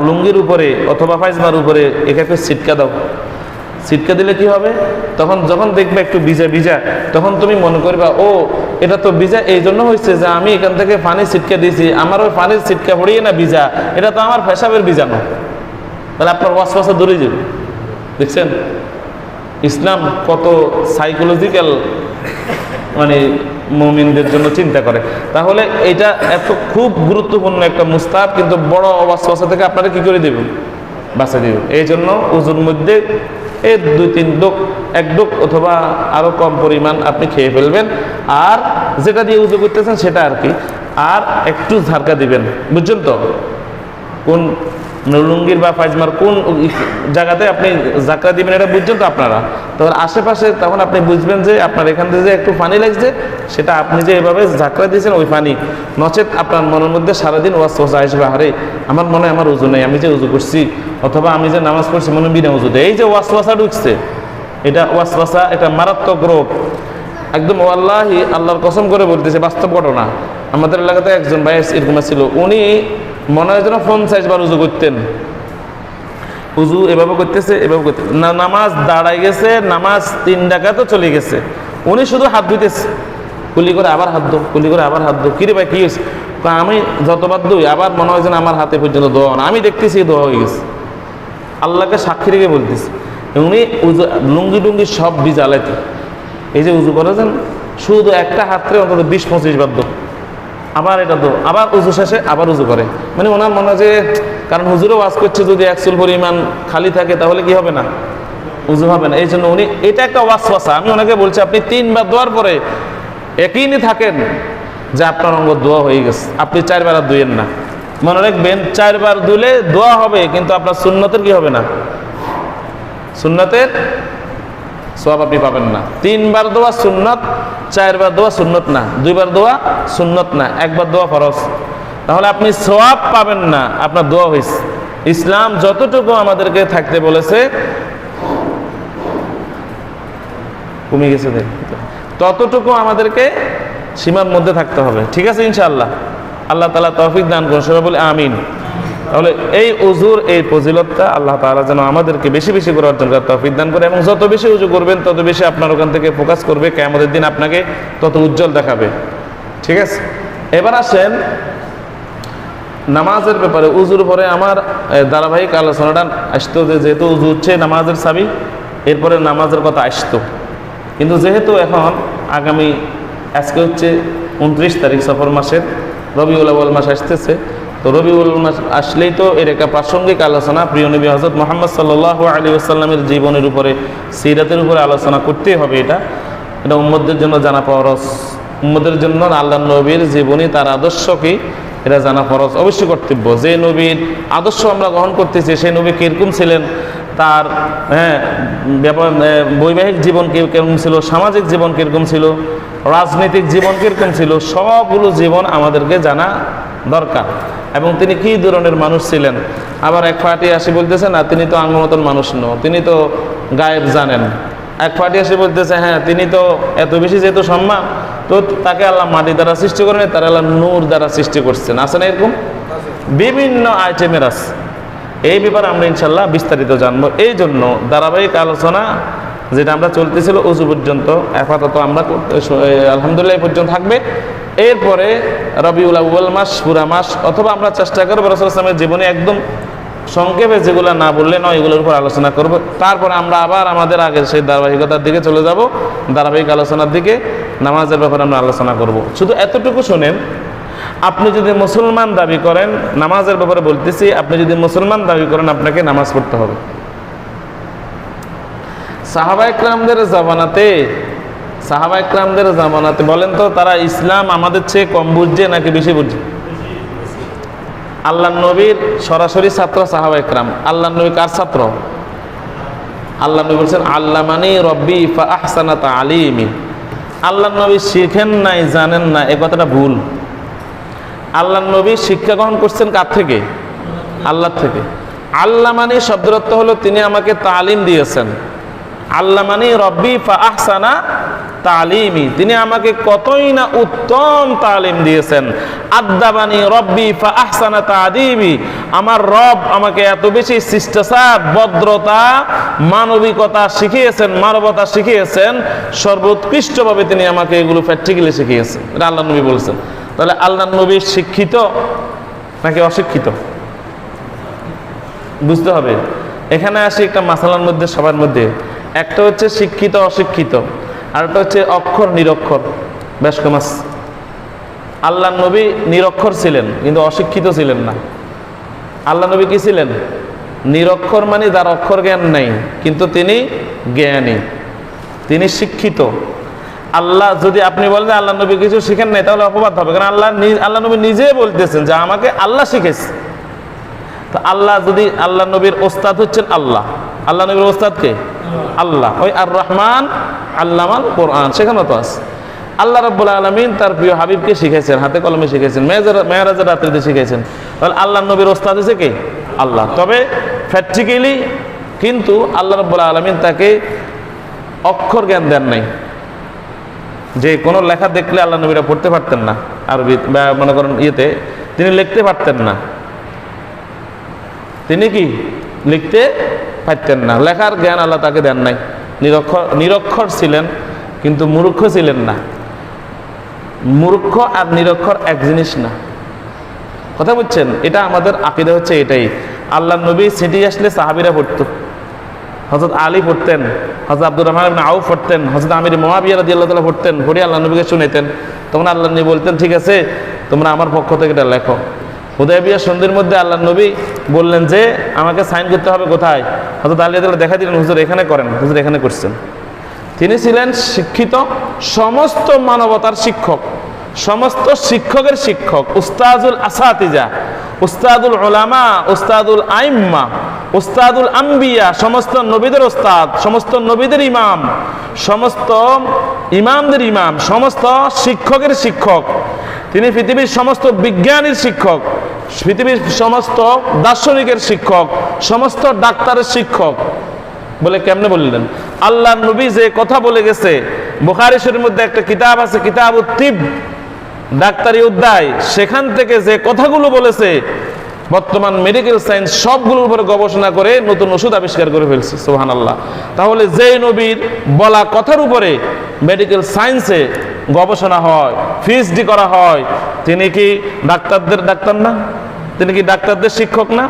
লুঙ্গির উপরে অথবা পায়জামার উপরে এটাকে ছিটকা দাও। ছিটকা দিলে কি হবে? তখন যখন দেখবে একটু ভিজা ভিজা, তখন তুমি মনে করবা ও এটা তো ভিজা এই জন্য হয়েছে যে আমি এখান থেকে পানি ছিটকা দিয়েছি, আমার ওই পানির ছিটকা পড়িয়ে না ভিজা, এটা তো আমার পেশাবের ভিজানো। তাহলে আপনার ওয়াসওয়াসা দূরে যাবে। দেখছেন ইসলাম কত সাইকোলজিক্যাল মানে মুমিনদের জন্য চিন্তা করে। তাহলে এটা এত খুব গুরুত্বপূর্ণ একটা মুস্তাহাব, কিন্তু বড় ওয়াসওয়াসা থেকে আপনারা কি করে দেবেন? বাঁচা দেবেন। এই জন্য উজুর মধ্যে এই 2-3 ডোক, 1 ডোক অথবা আরো কম পরিমাণ আপনি খেয়ে ফেলবেন, আর যেটা দিয়ে উজু করতেছেন সেটা আর কি, আর একটু ঝারকা দিবেন। বুঝছেন তো? কোন লুঙ্গির বা পায়জামার কোন জায়গাতে আপনি ঝাঁকড়া দিবেন এটা বুঝছেন তো আপনারা? তখন আশেপাশে তখন আপনি বুঝবেন যে আপনার এখান থেকে যে একটু পানি লাগছে সেটা আপনি যে এভাবে ঝাঁকড়া দিয়েছেন ওই পানি, নচেত আপনার মনের মধ্যে সারাদিন ওয়াসওয়াসা আসবে, আরে আমার মনে হয় আমার উজু নেই, আমি যে উজু করছি অথবা আমি যে নামাজ পড়ছি মনে বিনা উজুতে, এই যে ওয়াসওয়াসা ঢুকছে, এটা ওয়াসওয়াসা, এটা মারাত্মক রোগ একদম। ওয়াল্লাহি আল্লাহর কসম করে বলতেছে, বাস্তব ঘটনা। আমাদের এলাকাতে একজন ভাই এরকম ছিল, উনি মনে হয় যেন 50 বার উজু করতেন, উজু এভাবে করতেছে এভাবে করতে না, নামাজ দাঁড়াই গেছে, নামাজ 3 রাকাত চলে গেছে, উনি শুধু হাত ধুইতেছে, কুলি করে আবার হাত ধো, কুলি করে আবার হাত ধো। কিরে ভাই কি হয়েছে? আমি যতবার ধুই আবার মনে হয় যেন আমার হাতে পর্যন্ত ধোয়া না, আমি দেখতেছি ধোয়া হয়ে গেছে। আল্লাহকে সাক্ষী রেখে বলতেছে, উনি উজু লুঙ্গি টুঙ্গি সব ভিজালাইতে, এই যে উজু করেছেন শুধু একটা হাতে অন্তত 20-25 বার ধো, আবার এটা তো আবার উজু শেষে আবার উজু করে। মানে ওনার মনে হয় যে, কারণ হুজুরও ওয়াজ করছে যদি 1 চুল পরিমাণ খালি থাকে তাহলে কি হবে না? উজু হবে না। এই জন্য উনি এটা একটা ওয়াসওয়াসা। আমি ওনাকে বলছি আপনি 3 বার দোয়ার পরে একইনি থাকেন যে আপনার অঙ্গ দোয়া হয়ে গেছে, আপনি 4 বার আর ধুইয়েন না। মনে রাখবেন 4 বার ধুলে দোয়া হবে, কিন্তু আপনার সুন্নতের কি হবে না? সুন্নতের সওয়াব আপনি পাবেন না। 3 বার দোয়া সুন্নত, 4 বার দোয়া সুন্নত না, 2 বার দোয়া সুন্নত না, 1 বার দোয়া ফরজ। তাহলে আপনি সওয়াব পাবেন না, আপনার দোয়া হয়েছে। ইসলাম যতটুকু আমাদেরকে থাকতে বলেছে, কমে গেছে ততটুকু আমাদেরকে সীমার মধ্যে থাকতে হবে। ঠিক আছে ইনশাআল্লাহ। আল্লাহ তাআলা তৌফিক দান করুন, সবাই বলে আমিন। তাহলে এই উজুর এই ফজিলতটা আল্লাহ তাআলা যেন আমাদেরকে বেশি বেশি করে অর্জন করার তৌফিক দান করে, এবং যত বেশি উজু করবেন তত বেশি আপনার ওখান থেকে ফোকাস করবে, কিয়ামতের দিন আপনাকে তত উজ্জ্বল দেখাবে। ঠিক আছে, এবার আসেন নামাজের ব্যাপারে। উজুর পরে আমার ধারাবাহিক আলোচনাটা আসতো যে যেহেতু উজু হচ্ছে নামাজের চাবি, এরপরে নামাজের কথা আসতো, কিন্তু যেহেতু এখন আগামী আজকে হচ্ছে 29 তারিখ সফর মাসের, রবিউল আউয়াল মাস আসতেছে, তো রবিউল মাস আসলেই তো এর একটা প্রাসঙ্গিক আলোচনা প্রিয় নবী হযরত মুহাম্মদ সাল্লাল্লাহু আলাইহি ওয়াসাল্লামের জীবনের উপরে, সিরাতের উপরে আলোচনা করতেই হবে। এটা উম্মতদের জন্য জানা ফরজ, উম্মতের জন্য আল্লাহ নবীর জীবনী, তার আদর্শ কি এটা জানা ফরজ, অবশ্যই কর্তব্য। যে নবীর আদর্শ আমরা গ্রহণ করতেছি সেই নবী কিরকম ছিলেন, তার বৈবাহিক জীবন কিরকম ছিল, সামাজিক জীবন কিরকম ছিল, রাজনৈতিক জীবন কিরকম ছিল, সবগুলো জীবন আমাদেরকে জানা দরকার। এবং তিনি কী ধরনের মানুষ ছিলেন। আবার এক পার্টি আসি বলতেছে না তিনি তো আঙ্গ মতন মানুষ নয়, তিনি তো গায়েব জানেন। এক পার্টি আসি বলতেছে হ্যাঁ তিনি তো এত বেশি যেহেতু সম্মান, তো তাকে আল্লাহ মাটি দ্বারা সৃষ্টি করেন, তার আল্লাহ নূর দ্বারা সৃষ্টি করছেন। আছে না এরকম বিভিন্ন আইটেমের আছে। এই ব্যাপারে আমরা ইনশাল্লাহ বিস্তারিত জানবো। এই জন্য ধারাবাহিক আলোচনা যেটা আমরা চলতেছিল উজু পর্যন্ত, আপাতত আমরা আলহামদুলিল্লাহ পর্যন্ত থাকবে। এরপরে রবিউল আউয়াল মাস পুরা মাস, অথবা আমরা চেষ্টা করবো রাসূল সাল্লাল্লাহু আলাইহি ওয়াসাল্লামের জীবনে একদম সংক্ষেপে যেগুলো না বললে নয় এগুলোর উপর আলোচনা করব। তারপরে আমরা আবার আমাদের আগের সেই ধারাবাহিকতার দিকে চলে যাব, ধারাবাহিক আলোচনার দিকে। নামাজের ব্যাপারে আমরা আলোচনা করব। শুধু এতটুকু শোনেন, আপনি যদি মুসলমান দাবি করেন, নামাজের ব্যাপারে বলতেছি, আপনি যদি মুসলমান দাবি করেন আপনাকে নামাজ পড়তে হবে। সাহাবায়ে কেরামদের জামানাতে বলেন তো তারা ইসলাম আমাদের চেয়ে কম বুঝছে নাকি বেশি বুঝছে? আল্লাহ নবীর সরাসরি ছাত্র সাহাবায়ে কেরাম। আল্লাহ নবী কার ছাত্র? আল্লাহ নবী বলছেন আল্লামানি রব্বি ফা আহসানা তালিমি। আল্লাহ নবী শিখেন নাই, জানেন না, এ কথাটা ভুল। আল্লাহ নবী শিক্ষা গ্রহণ করছেন কার থেকে? আল্লাহ থেকে। আল্লামানি শব্দের অর্থ হলো তিনি আমাকে তালিম দিয়েছেন। আল্লামানি রব্বি ফা আহসানা তালিমি, তিনি আমাকে কতই না উত্তম তালিম দিয়েছেন। আদ্দাবানি রব্বি ফা আহসানা তাদিবি, আমার রব আমাকে এত বেশি শিষ্টাচার, ভদ্রতা, মানবিকতা শিখিয়েছেন, মানবতা শিখিয়েছেন, সর্বোৎকৃষ্টভাবে তিনি আমাকে এগুলো প্র্যাকটিক্যালি শিখিয়েছেন। এটা আল্লাহ নবী বলছেন। তাহলে আল্লাহ নবী শিক্ষিত নাকি অশিক্ষিত বুঝতে হবে। এখানে আসি একটা মাসালার মধ্যে, সবার মধ্যে একটা হচ্ছে শিক্ষিত অশিক্ষিত, আর একটা হচ্ছে অক্ষর নিরক্ষর। বেশ কমাস আল্লাহ নবী নিরক্ষর ছিলেন কিন্তু অশিক্ষিত ছিলেন না। আল্লাহ নবী কি ছিলেন? নিরক্ষর, মানে যার অক্ষর জ্ঞান নাই, কিন্তু তিনি জ্ঞানী, তিনি শিক্ষিত। আল্লাহ যদি আপনি বলেন আল্লাহ নবী কিছু শিখেন নাই তাহলে অপবাদ হবে, কারণ আল্লাহ নবী নিজে বলতেছেন যে আমাকে আল্লাহ শিখেছে। তো আল্লাহ যদি, আল্লাহ নবীর ওস্তাদ হচ্ছেন আল্লাহ, আল্লাহ নবীর ওস্তাদ কে? আল্লাহ। ওই আর রহমান আল্লামাল কোরআন, সেখানে তো আছে। আল্লাহ রাব্বুল আলামিন তার প্রিয় হাবিবকে শিখেছেন, হাতে কলমে শিখেছেন, মেরাজের রাত্রিতে শিখেছেন। তাহলে আল্লাহ নবীর ওস্তাদ হচ্ছে কে? আল্লাহ। তবে প্র্যাকটিক্যালি কিন্তু আল্লাহ রাব্বুল আলামিন তাকে অক্ষর জ্ঞান দেন নাই, যে কোনো লেখা দেখলে আল্লাহ নবীরা পড়তে পারতেন না, আরবি বা মনে করেন ইয়েতে তিনি লিখতে পারতেন না। তিনি কি লিখতে পারতেন না, লেখার জ্ঞান আল্লাহ তাকে দেন নাই। নিরক্ষর ছিলেন কিন্তু মূর্খ ছিলেন না। মূর্খ আর নিরক্ষর এক জিনিস না, কথা বুঝছেন? এটা আমাদের আকীদা হচ্ছে এটাই। আল্লাহ নবী সিটি আসলে সাহাবীরা পড়তো, হযরত আলী পড়তেন, হযরত আব্দুর রহমান ইবনে আউফ পড়তেন, হযরত আমির মুআবিয়া রাদিয়াল্লাহু তাআলা পড়তেন, পড়ে আল্লাহ নবীকে শুনাইতেন। তখন আল্লাহ নবী বলতেন ঠিক আছে তোমরা আমার পক্ষ থেকে এটা লেখো। হুদায়বিয়া সন্ধির মধ্যে আল্লাহ নবী বললেন যে আমাকে সাইন করতে হবে কোথায়? হযরত আলী রাদিয়াল্লাহু দেখা দিলেন, হুজুর এখানে করেন। হুজুর এখানে করছেন। তিনি ছিলেন শিক্ষিত, সমস্ত মানবতার শিক্ষক, সমস্ত শিক্ষকের শিক্ষক, উস্তাদুল আসাতিজা, উস্তাদুল উলামা, উস্তাদুল আইম্মা, উস্তাদুল আম্বিয়া, সমস্ত নবীদের উস্তাদ, সমস্ত নবীদের ইমাম, সমস্ত ইমামদের ইমাম, সমস্ত শিক্ষকের শিক্ষক। তিনি পৃথিবীর সমস্ত বিজ্ঞানীর শিক্ষক, পৃথিবীর সমস্ত দার্শনিকের শিক্ষক, সমস্ত ডাক্তারের শিক্ষক। বলে কেমনে বললেন? আল্লাহ নবী যে কথা বলে গেছে, বুখারী শরীফের মধ্যে একটা কিতাব আছে কিতাবুত তিব, ডাক্তারি অধ্যায়, সেখান থেকে যে কথাগুলো বলেছে, বর্তমান মেডিকেল সায়েন্স সবগুলোর উপরে গবেষণা করে নতুন ওষুধ আবিষ্কার করে ফেলছে। সুবহানাল্লাহ। তাহলে যে নবীর বলা কথার উপরে মেডিকেল সায়েন্সে গবেষণা হয়, পিএইচডি করা হয়, তিনি কি ডাক্তারদের ডাক্তার না? তিনি কি ডাক্তারদের শিক্ষক না?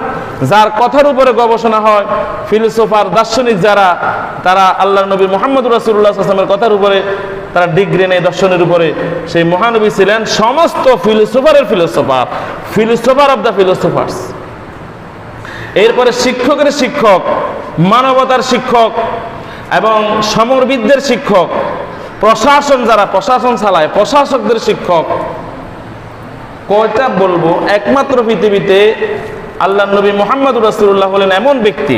যার কথার উপরে গবেষণা হয়, ফিলোসোফার দার্শনিক যারা, তারা আল্লাহর নবী মুহাম্মদ রাসূলুল্লাহ সাল্লাল্লাহু আলাইহি ওয়াসাল্লামের কথার উপরে তারা ডিগ্রি নেয় দর্শনের উপরে। সেই মহানবী ছিলেন সমস্ত ফিলোসোফারের ফিলোসোফার, ফিলোসোফার অব দ্য ফিলোসোফার্স। এরপরে শিক্ষকের শিক্ষক, মানবতার শিক্ষক এবং সমরবিদদের শিক্ষক, প্রশাসন যারা প্রশাসন চালায় প্রশাসকদের শিক্ষক। কয়টা বলবো? একমাত্র পৃথিবীতে আল্লাহর নবী মুহাম্মদ রাসূলুল্লাহ হলেন এমন ব্যক্তি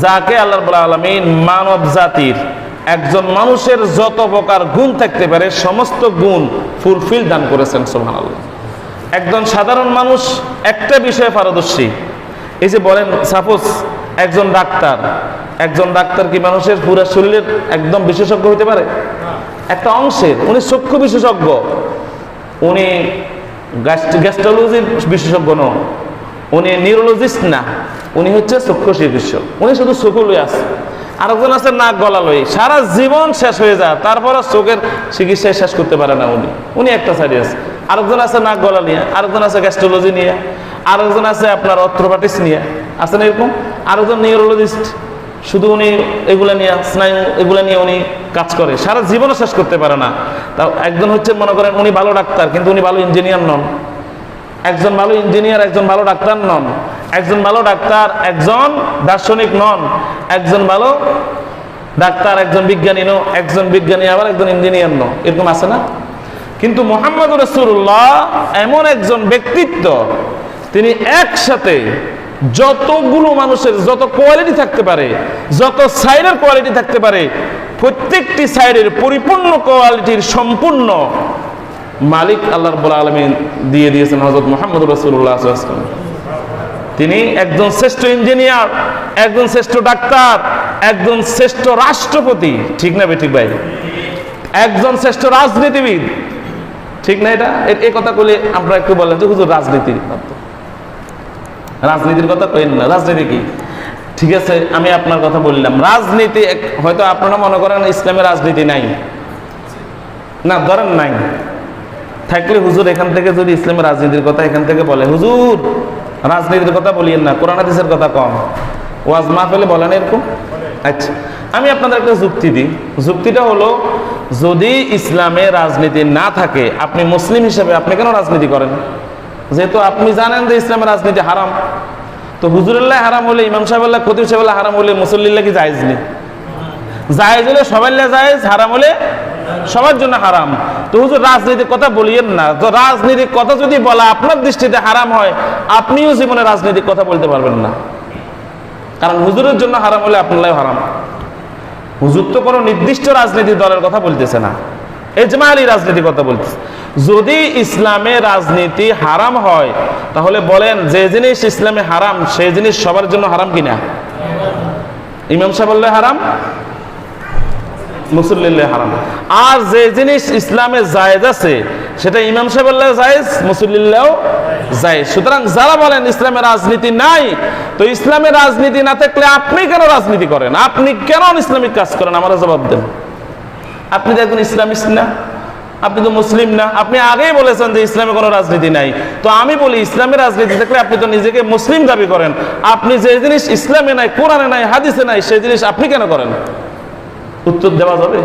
যাকে আল্লাহ রাব্বুল আলামিন মানব জাতির, একজন মানুষের যত প্রকার গুণ থাকতে পারে সমস্ত গুণ ফুলফিল দান করেছেন। সুবহানাল্লাহ। একজন সাধারণ মানুষ একটা বিষয়ে পারদর্শী। এই যে বলেন সাপোজ একজন ডাক্তার কি মানুষের পুরো শরীরের একদম বিশেষজ্ঞ হতে পারে? একটা অংশের। উনি চক্ষু বিশেষজ্ঞ, উনি গ্যাস্ট্রোলজির বিশেষজ্ঞ নন, উনি নিউরোলজিস্ট না, উনি হচ্ছে চক্ষু চিকিৎসক। উনি শুধু চক্ষু লই আছে। আরেকজন আছে নাক গলা লই, সারা জীবন শেষ হয়ে যায়, তারপরে চোখের চিকিৎসায় শেষ করতে পারে না উনি একটা সাইডে আছে। আরেকজন আছে নাক গলা নিয়ে, আরেকজন আছে গ্যাস্ট্রোলজি নিয়ে, আরেকজন আছে আপনার অর্থোপেডিক্স নিয়ে, আছে না এরকম? আরেকজন নিউরোলজিস্ট, শুধু উনি এগুলা নিয়ে, স্নায়ু এগুলা নিয়ে উনি কাজ করে, সারা জীবনও শেষ করতে পারে না। তাও একজন হচ্ছে মনে করেন উনি ভালো ডাক্তার কিন্তু উনি ভালো ইঞ্জিনিয়ার নন। একজন ভালো ইঞ্জিনিয়ার, একজন ভালো ডাক্তার নন। একজন ভালো ডাক্তার একজন দার্শনিক নন। একজন ভালো ডাক্তার একজন বিজ্ঞানী নন, একজন বিজ্ঞানী আবার একজন ইঞ্জিনিয়ার নন। এরকম আছে না? কিন্তু মুহাম্মদ রাসূলুল্লাহ এমন একজন ব্যক্তিত্ব, তিনি একসাথে যতগুলো মানুষের যত কোয়ালিটি থাকতে পারে, যত সাইডের কোয়ালিটি থাকতে পারে, প্রত্যেকটি সাইডের পরিপূর্ণ কোয়ালিটির সম্পূর্ণ মালিক আল্লাহ রাব্বুল আলামিন দিয়ে দিয়েছেন হযরত মুহাম্মদ রাসূলুল্লাহ সাল্লাল্লাহু আলাইহি ওয়াসাল্লাম। তিনি একজন শ্রেষ্ঠ ইঞ্জিনিয়ার, একজন শ্রেষ্ঠ ডাক্তার, একজন শ্রেষ্ঠ রাষ্ট্রপতি, ঠিক না ঠিক ভাই? একজন শ্রেষ্ঠ রাজনীতিবিদ, ঠিক না? এটা এই কথা বলে আমরা একটু বলেন যে হুজুর রাজনীতির কথা কইেন না। রাজনীতি কি? ঠিক আছে, আমি আপনার কথা বললাম। রাজনীতি হয়তো আপনারা মনে করেন ইসলামের রাজনীতি নাই না, ধরেন নাই থাকলে হুজুর এখান থেকে যদি ইসলামের রাজনীতির কথা এখান থেকে বলে, হুজুর রাজনীতির কথা বলিয়েন না, কোরআন হাদিসের কথা কম, ওয়াজ মাহফিলে বলেন এরকম। আচ্ছা, আমি আপনাদের একটা যুক্তি দিই। যুক্তিটা হলো, যদি ইসলামে রাজনীতি না থাকে, আপনি মুসলিম হিসেবে আপনি কেন রাজনীতি করেন? যেহেতু আপনি জানেন যে ইসলামের রাজনীতি হারাম, তো হুজুরুল্লাহ হারাম হলে, ইমাম সাহেবুল্লাহ, খতিব সাহেবুল্লাহ হারাম হলে মুসল্লিল্লাহ কি জায়েজ নেই? জায়েজ হলে সবাই জায়েজ, হারাম হলে সবার জন্য হারাম। তো হুজুর রাজনীতির কথা বলিয়েন না। তো রাজনীতির কথা যদি বলা আপনার দৃষ্টিতে হারাম হয়, আপনিও জীবনে রাজনীতির কথা বলতে পারবেন না, কারণ হুজুরের জন্য হারাম হলে আপনারও হারাম। হুজুর তো কোনো নির্দিষ্ট রাজনীতি দলের কথা বলতেছে না, ইজমালি রাজনীতির কথা বলতেছে। যদি ইসলামে রাজনীতি হারাম হয়, তাহলে বলেন যে জিনিস ইসলামে হারাম সেই জিনিস সবার জন্য হারাম কিনা? ইমাম সাহেব বললে হারাম, মুসল্লিল্লাহ হারাম। আর যে জিনিস ইসলামে জায়েজ আছে সেটা ইমাম সাহেব বললে জায়েজ, মুসল্লিল্লাহ জায়েজ। সুতরাং যারা বলেন ইসলামে রাজনীতি নাই, তো ইসলামে রাজনীতি না থাকলে আপনি কেন রাজনীতি করেন? আপনি কেন ইসলামিক কাজ করেন? আমার জবাব দেন। আপনি তো একজন ইসলামিস্ট না, আপনি তো মুসলিম না। আপনি আগেই বলেছেন যে ইসলামে কোনো রাজনীতি নাই। তো আমি বলি, ইসলামের রাজনীতি থাকলে আপনি তো নিজেকে মুসলিম দাবি করেন। আপনি যে জিনিস ইসলামে নাই, কোরআনে নাই, হাদিসে নাই, সেই জিনিস আপনি কেন করেন? উত্তর দেওয়া যাবে?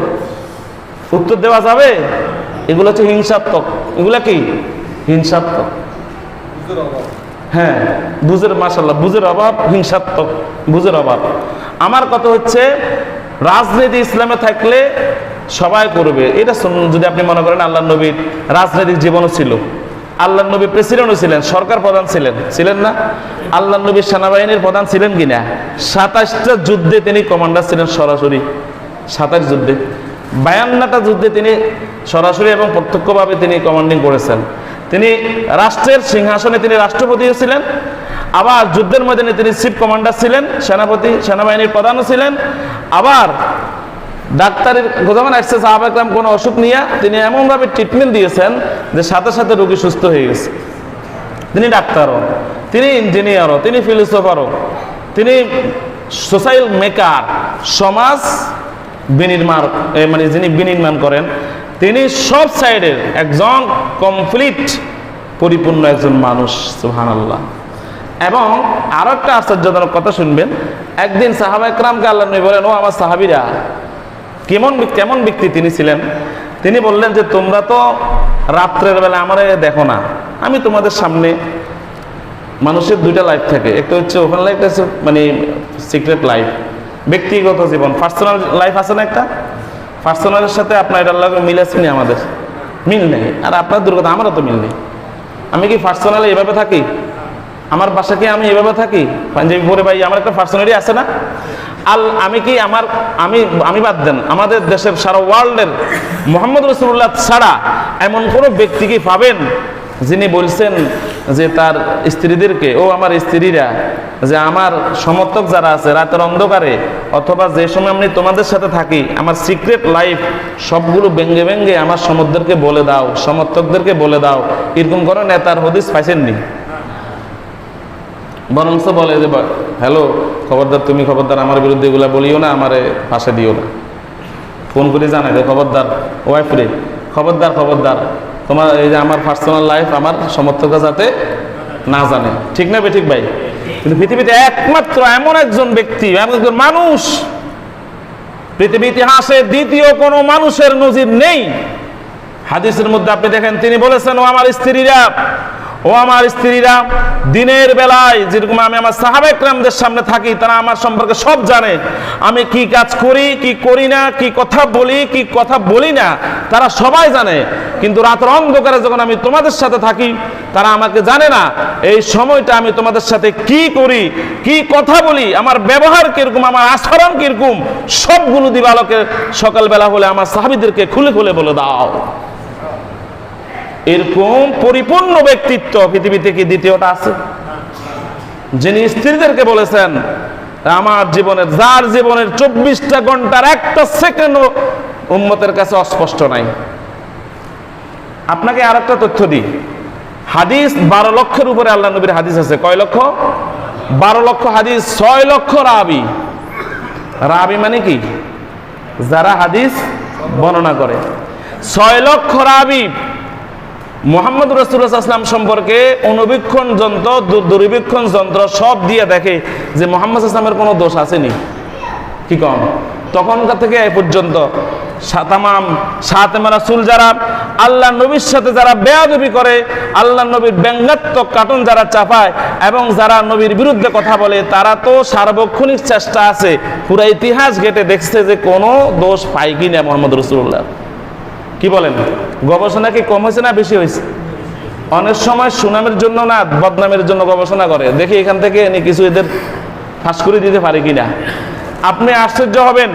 উত্তর দেওয়া যাবে? এগুলো হচ্ছে হিংসাত্মক। এগুলা কি? হিংসাত্মক। হ্যাঁ, বুঝের, মাশাআল্লাহ, বুঝের অভাব, হিংসাত্মক, বুঝের অভাব। আমার কথা হচ্ছে, রাজনীতি ইসলামে থাকলে সবাই করবে। এটা যদি আপনি মনে করেন আল্লাহর নবীর রাজনৈতিক জীবনও ছিল, আল্লাহর নবী প্রেসিডেন্টও ছিলেন, সরকার প্রধান ছিলেন না? আল্লাহর নবী সেনাবাহিনীর প্রধান ছিলেন কিনা? 27টা যুদ্ধে তিনি কমান্ডার ছিলেন সরাসরি। 27 যুদ্ধে, 52টা যুদ্ধে তিনি সরাসরি এবং প্রত্যক্ষভাবে তিনি কমান্ডিং করেছেন। তিনি রাষ্ট্রের সিংহাসনে তিনি রাষ্ট্রপতিও ছিলেন, আবার যুদ্ধের ময়দানে তিনি চিফ কমান্ডার ছিলেন, সেনাপতি, সেনাবাহিনীর প্রধানও ছিলেন, আবার ডাক্তারের যখন আসছে সাহাবা একরাম কোনো অসুখ নিয়ে, তিনি এমনভাবে ট্রিটমেন্ট দিয়েছেন যে সাথে সাথে রোগী সুস্থ হয়ে গেছে। তিনি ডাক্তারও, তিনি ইঞ্জিনিয়ারও, তিনি ফিলোসফারও, তিনি সোশ্যাল মেকার, সমাজ বিনির্মাণ, মানে যিনি বিনির্মাণ করেন, তিনি সব সাইডের একজন কমপ্লিট পরিপূর্ণ একজন মানুষ। সুবহানাল্লাহ। এবং আরো একটা আশ্চর্যজনক কথা শুনবেন। একদিন সাহাবা একরামকে আল্লাহ নবী বলেন, ও আমার সাহাবীরা, কেমন ব্যক্তি তিনি ছিলেন? তিনি বললেন যে তোমরা তো রাত্রের বেলা আমারে দেখো না, আমি তোমাদের সামনে, মানুষের দুইটা লাইফ থাকে, একটা হচ্ছে ওপেন লাইফ, একটা হচ্ছে মানে সিক্রেট লাইফ, ব্যক্তিগত জীবন, পার্সোনাল লাইফ আছে না একটা। পার্সোনালের সাথে আপনার এটার লাগে মিল আছে নি? আমাদের মিল নেই। আর আপনার দুর্গত, আমারও তো মিল নেই। আমি কি পার্সোনালি এভাবে থাকি? আমার বাসা কি আমি এভাবে থাকি পাঞ্জাবি পরে? ভাই আমার একটা পার্সোনালিটি আছে না? আমি কি আমি বাদ দেন, আমাদের দেশের সারা ওয়ার্ল্ডের মুহাম্মদ রাসূলুল্লাহ ছাড়া এমন কোনো ব্যক্তি কি পাবেন যিনি বলছেন যে তার স্ত্রীদেরকে, ও আমার স্ত্রীরা, যে আমার সমর্থক যারা আছে রাতের অন্ধকারে অথবা যে সময় আমি তোমাদের সাথে থাকি, আমার সিক্রেট লাইফ সবগুলো ব্যঙ্গে ব্যঙ্গে আমার সমর্থকদেরকে বলে দাও, সমর্থকদেরকে বলে দাও, এরকম কোনো নেতার হদিস পাইছেননি? বরঞ্চ বলে যে হ্যালো, খবরদার, তুমি খবরদার আমার বিরুদ্ধে এগুলা বলিও না, আমারে পাশে দিও না। ফোন করে জানাই যে খবরদার ওয়াইফ রে, খবরদার খবরদার, তোমার এই যে আমার পার্সোনাল লাইফ আমার সমর্থকরা যাতে না জানে। ঠিক না বেঠিক ভাই? কিন্তু পৃথিবীতে একমাত্র এমন একজন ব্যক্তি, এমন একজন মানুষ, পৃথিবী ইতিহাসে দ্বিতীয় কোনো মানুষের নজির নেই। হাদিসের মধ্যে আপনি দেখেন তিনি বলেছেন, ও আমার স্ত্রীরা, ও আমার স্ত্রীরা, দিনের বেলায় যেরকম আমি আমার সাহাবা একরামদের সামনে থাকি, তারা আমার সম্পর্কে সব জানে, আমি কি কাজ করি, কি করি না, কি কথা বলি, কি কথা বলি না, তারা সবাই জানে। কিন্তু রাতের অন্ধকারে যখন আমি তোমাদের সাথে থাকি, তারা আমাকে জানে না। এই সময়টা আমি তোমাদের সাথে কি করি, কি কথা বলি, আমার ব্যবহার কিরকম, আমার আচরণ কিরকম, সবগুলো দিবালোকে সকালবেলা হলে আমার সাহাবীদেরকে খুলে খুলে বলে দাও। এরকম পরিপূর্ণ ব্যক্তিত্ব পৃথিবীতে কি দ্বিতীয়টা আছে? যিনি স্ত্রীদেরকে বলেছেন, আমার জীবনের, যার জীবনের 24টা ঘন্টার একটা সেকেন্ড উম্মতের কাছে অস্পষ্ট নাই। আপনাকে আর একটা তথ্য দিই, হাদিস 12 লক্ষের উপরে আল্লাহ নবীর হাদিস আছে। কয় লক্ষ? 12 লক্ষ হাদিস, 6 লক্ষ রাবি। রাবি মানে কি? যারা হাদিস বর্ণনা করে। 6 লক্ষ রাবি মুহাম্মদ রাসূলুল্লাহ সাল্লাল্লাহু আলাইহি ওয়াসাল্লাম সম্পর্কে অনুবীক্ষণ যন্ত্র, দূরবীক্ষণ যন্ত্র সব দিয়ে দেখে যে মুহাম্মদ সাল্লাল্লাহু আলাইহি ওয়াসাল্লামের কোনো দোষ আসেনি। কি কম? তখনকার থেকে এ পর্যন্ত সাতেমা রাসূল যারা আল্লাহ নবীর সাথে যারা বেয়াদবি করে, আল্লাহ নবীর ব্যঙ্গাত্মক কার্টুন যারা চাপায় এবং যারা নবীর বিরুদ্ধে কথা বলে, তারা তো সার্বক্ষণিক চেষ্টা আছে, পুরো ইতিহাস ঘেটে দেখছে যে কোনো দোষ পায় কিনা মুহাম্মদ রাসূলুল্লাহ। কি বলেন? গবেষণা কি কম হয়েছে না বেশি হয়েছে? অনেক সময় সুনামের জন্য না বদনামের জন্য গবেষণা করে, দেখি এখান থেকে এনে কিছু এদের ফাঁস করে দিতে পারে কিনা। আপনি আশ্চর্য হবেন,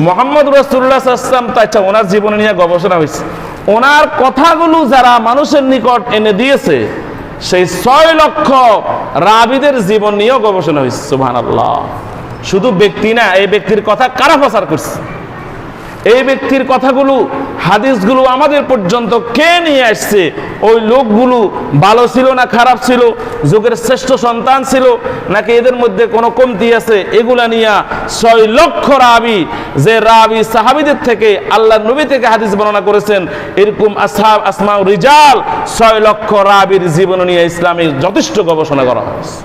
মুহাম্মদ রাসূলুল্লাহ সাল্লাল্লাহু আলাইহি ওয়াসাল্লাম, আচ্ছা ওনার জীবন নিয়ে গবেষণা হয়েছে, ওনার কথাগুলো যারা মানুষের নিকট এনে দিয়েছে, সেই 6 লক্ষ রাবীদের জীবন নিয়েও গবেষণা হয়েছে। সুবহানাল্লাহ। শুধু ব্যক্তি না, এই ব্যক্তির কথা কারা প্রচার করছে, এই ব্যক্তির কথাগুলো, হাদিসগুলো আমাদের পর্যন্ত কে নিয়ে আসছে, ওই লোকগুলো ভালো ছিল না খারাপ ছিল, যুগের শ্রেষ্ঠ সন্তান ছিল নাকি এদের মধ্যে কোনো কমতি আছে, এগুলা নিয়ে 6 লক্ষ রাবি, যে রাবি সাহাবীদের থেকে আল্লাহ নবী থেকে হাদিস বর্ণনা করেছেন, এরকম আসমাউ রিজাল 6 লক্ষ রাবির জীবন নিয়ে ইসলামে যথেষ্ট গবেষণা করা হয়েছে।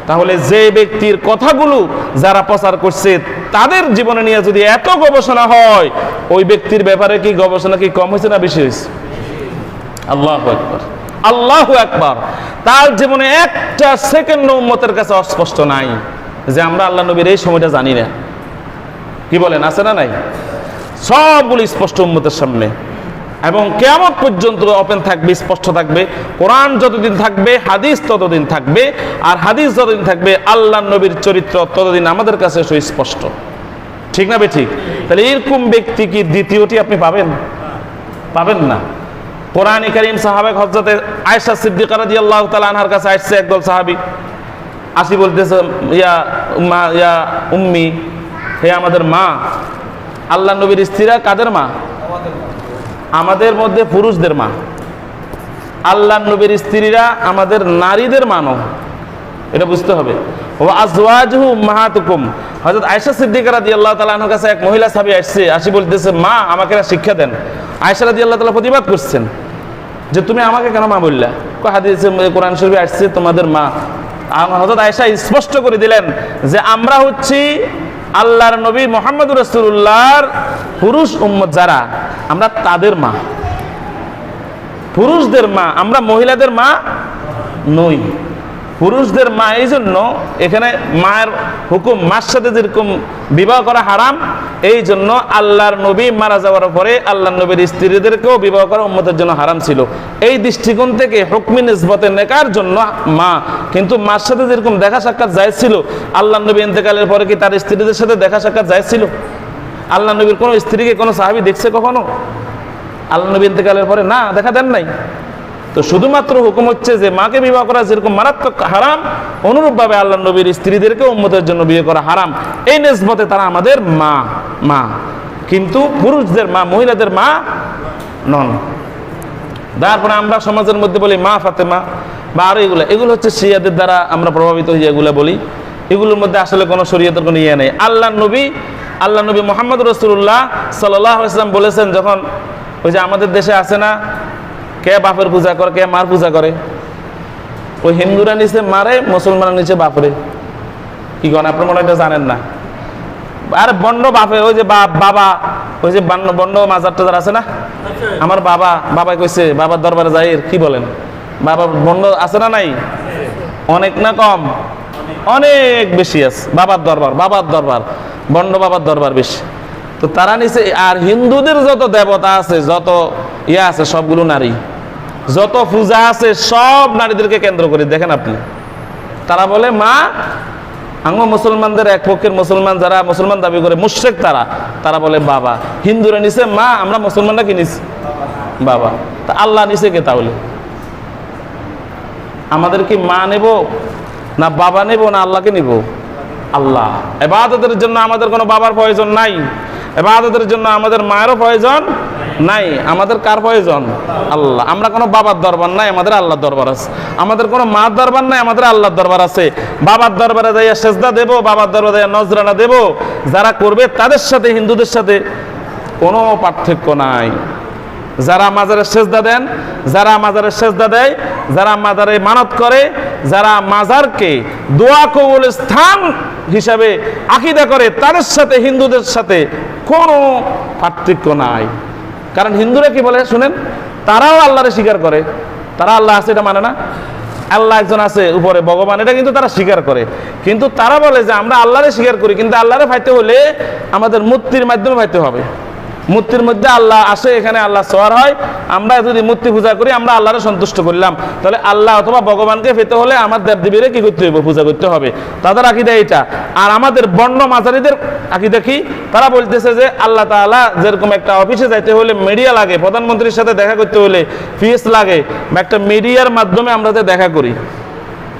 তাহলে যে ব্যক্তির কথাগুলো যারা প্রচার করছে, তাদের জীবনে নিয়ে যদি এত গবেষণা হয়, ওই ব্যক্তির ব্যাপারে কি গবেষণা কি কম হয়েছে না বেশি হয়েছে? আল্লাহু আকবার, আল্লাহু আকবার। তার জীবনে একটা সেকেন্ড উম্মতের কাছে অস্পষ্ট নাই যে আমরা আল্লাহ নবীর এই সময়টা জানি না। কি বলেন, আছে না নাই? সবগুলো স্পষ্ট উম্মতের সামনে, এবং কিয়ামত পর্যন্ত ওপেন থাকবে, স্পষ্ট থাকবে। কোরআন যতদিন থাকবে হাদিস ততদিন থাকবে, আর হাদিস যতদিন থাকবে আল্লাহ নবীর চরিত্র ততদিন আমাদের কাছে সুস্পষ্ট। ঠিক না বেঠিক? তাহলে এরকম ব্যক্তি কি দ্বিতীয়টি আপনি পাবেন? পাবেন না। কোরআন কারীম সাহাবা হযরতে আয়েশা সিদ্দিকা রাদিয়াল্লাহু তাআলা আনহার কাছে আসছে একদল সাহাবী, আসি বলতেছে, ইয়া উম্মা, ইয়া উম্মি, হে আমাদের মা, আল্লাহ নবীর স্ত্রীরা কাদের মা? আমাদের মধ্যে পুরুষদের মা। আল্লাহ নবীর স্ত্রীরা আমাদের নারীদের মা নয়, এটা বুঝতে হবে। ওয়া আজওয়াজুহু উম্মাহাতুকুম। হযরত আয়েশা সিদ্দিকা রাদিয়াল্লাহু তাআলা আনহার কাছে এক মহিলা সাহাবী আসি বলতেছে, মা আমাকে শিক্ষা দেন। আয়েশা রাদিয়াল্লাহু তাআলা প্রতিবাদ করছেন যে তুমি আমাকে কেন মা বললা? হাদিসে কোরআন শরীফে আসছে তোমাদের মা। হযরত আয়েশা স্পষ্ট করে দিলেন যে আমরা হচ্ছি আল্লাহর নবী মুহাম্মদুর রাসূলুল্লাহর পুরুষ উম্মত যারা, আমরা তাদের মা, পুরুষদের মা, আমরা মহিলাদের মা নই, পুরুষদের মা। এই জন্য এখানে মায়ের হুকুম, মার সাথে যেরকম বিবাহ করা হারাম, এই জন্য আল্লাহর নবী মারা যাওয়ার পরে আল্লাহর নবীর স্ত্রীদেরকেও বিবাহ করা উম্মতের জন্য হারাম ছিল। এই দৃষ্টিকোণ থেকে হুকমি নিসবতে নেকার জন্য মা, কিন্তু মার সাথে যেরকম দেখা সাক্ষাৎ জায়েজ ছিল, আল্লাহর নবী ইন্তেকালের পরে কি তার স্ত্রীদের সাথে দেখা সাক্ষাৎ জায়েজ ছিল? আল্লাহর নবীর কোনো স্ত্রীকে কোনো সাহাবী দেখছে কখনো আল্লাহর নবী ইন্তেকালের পরে? না, দেখা দেন নাই। তো শুধুমাত্র হুকুম হচ্ছে যে মাকে বিবাহ করা যেরকম মারাত্মক হারাম, অনুরূপভাবে আল্লাহর নবীর স্ত্রীদেরকে উম্মতের জন্য বিয়ে করা হারাম। এই নিসবতে তারা আমাদের মা, কিন্তু পুরুষদের মা, মহিলাদের মা নন। তারপরে আমরা সমাজের মধ্যে বলি মা ফাতেমা বা আরো এগুলো হচ্ছে শিয়াদের দ্বারা আমরা প্রভাবিত হয়ে এগুলো বলি। এগুলোর মধ্যে আসলে কোনো শরীয়তের কোনো ইয়ে নেই। আল্লাহর নবী মুহাম্মদ রাসূলুল্লাহ সাল্লাল্লাহু আলাইহি ওয়াসাল্লাম বলেছেন, যখন ওই যে আমাদের দেশে আছে না, কে বাপের পূজা করে, কে মার পূজা করে, ওই হিন্দুরা নিচে মারে, মুসলমানরা নিচে বাপরে। কি করেন আপনার মনে হয় জানেন না? আরে বন্ড বাপে, ওই যে বাবা, ওই যে বন্ড মাজার টাজার আছে না, আমার বাবা কইছে, বাবার দরবারে যাই, কি বলেন, বাবা বন্ড আছে না নাই? অনেক না কম? অনেক বেশি আছে। বাবার দরবার বন্ড বাবার দরবার বেশি। তো তারা নিচে, আর হিন্দুদের যত দেবতা আছে, যত ইয়া আছে, সবগুলো নারী, যত পূজা আছে সব নারীদেরকে কেন্দ্র করে। দেখেন আপনি, তারা বলে মা। মুসলমানদের এক পক্ষের মুসলমান যারা মুসলমান দাবি করে মুশরিক, তারা বলে বাবা। হিন্দুরা নিচে মা, আমরা মুসলমানরা কি নিছি? বাবা। তা আল্লাহ নিচে কে তাহলে? আমাদের কি মা নেব না বাবা নেব না আল্লাহকে নিব? আল্লাহ। ইবাদতের জন্য আমাদের কোনো বাবার প্রয়োজন নাই, ইবাদতের জন্য আমাদের মায়েরও প্রয়োজন নাই। আমাদের কার প্রয়োজন? আল্লাহ। আমরা কোনো বাবার দরবার নাই, আমাদের আল্লাহর দরবার আছে। আমাদের কোনো মার দরবার নাই, আমাদের আল্লাহর দরবার আছে। বাবার দরবারে যাইয়া সেজদা দেব, বাবার দরবারে যাইয়া নজরানা দেব, যারা করবে তাদের সাথে হিন্দুদের সাথে কোনো পার্থক্য নাই। যারা মাজারে সেজদা দেন, যারা মাজারে সেজদা দেয়, যারা মাজারে মানত করে, যারা মাজারকে দোয়া কবুল স্থান হিসাবে আকীদা করে, তাদের সাথে হিন্দুদের সাথে কোনো পার্থক্য নাই। কারণ হিন্দুরা কি বলে শুনেন, তারাও আল্লাহরে স্বীকার করে, তারা আল্লাহ আছে এটা মানে না। আল্লাহ একজন আছে উপরে, ভগবান, এটা কিন্তু তারা স্বীকার করে। কিন্তু তারা বলে যে আমরা আল্লাহরে স্বীকার করি, কিন্তু আল্লাহরে পাইতে হলে আমাদের মূর্তির মাধ্যমে পাইতে হবে। মূর্তির মধ্যে আল্লাহ আসে, এখানে আল্লাহ সওয়ার হয়। আমরা যদি মূর্তি পূজা করি, আমরা আল্লাহরে সন্তুষ্ট করলাম, তাহলে আল্লাহ অথবা ভগবানকে পেতে হলে আমার দেবদেবীরে কি করতে হবে? পূজা করতে হবে। তাদের আকীদা এটা। আর আমাদের বর্ণ মাজারিদের আকীদা কি? তারা বলতেছে যে আল্লাহ তাআলা যেরকম একটা অফিসে যাইতে হলে মিডিয়া লাগে, প্রধানমন্ত্রীর সাথে দেখা করতে হলে ফিস লাগে, বা একটা মিডিয়ার মাধ্যমে আমরা যে দেখা করি।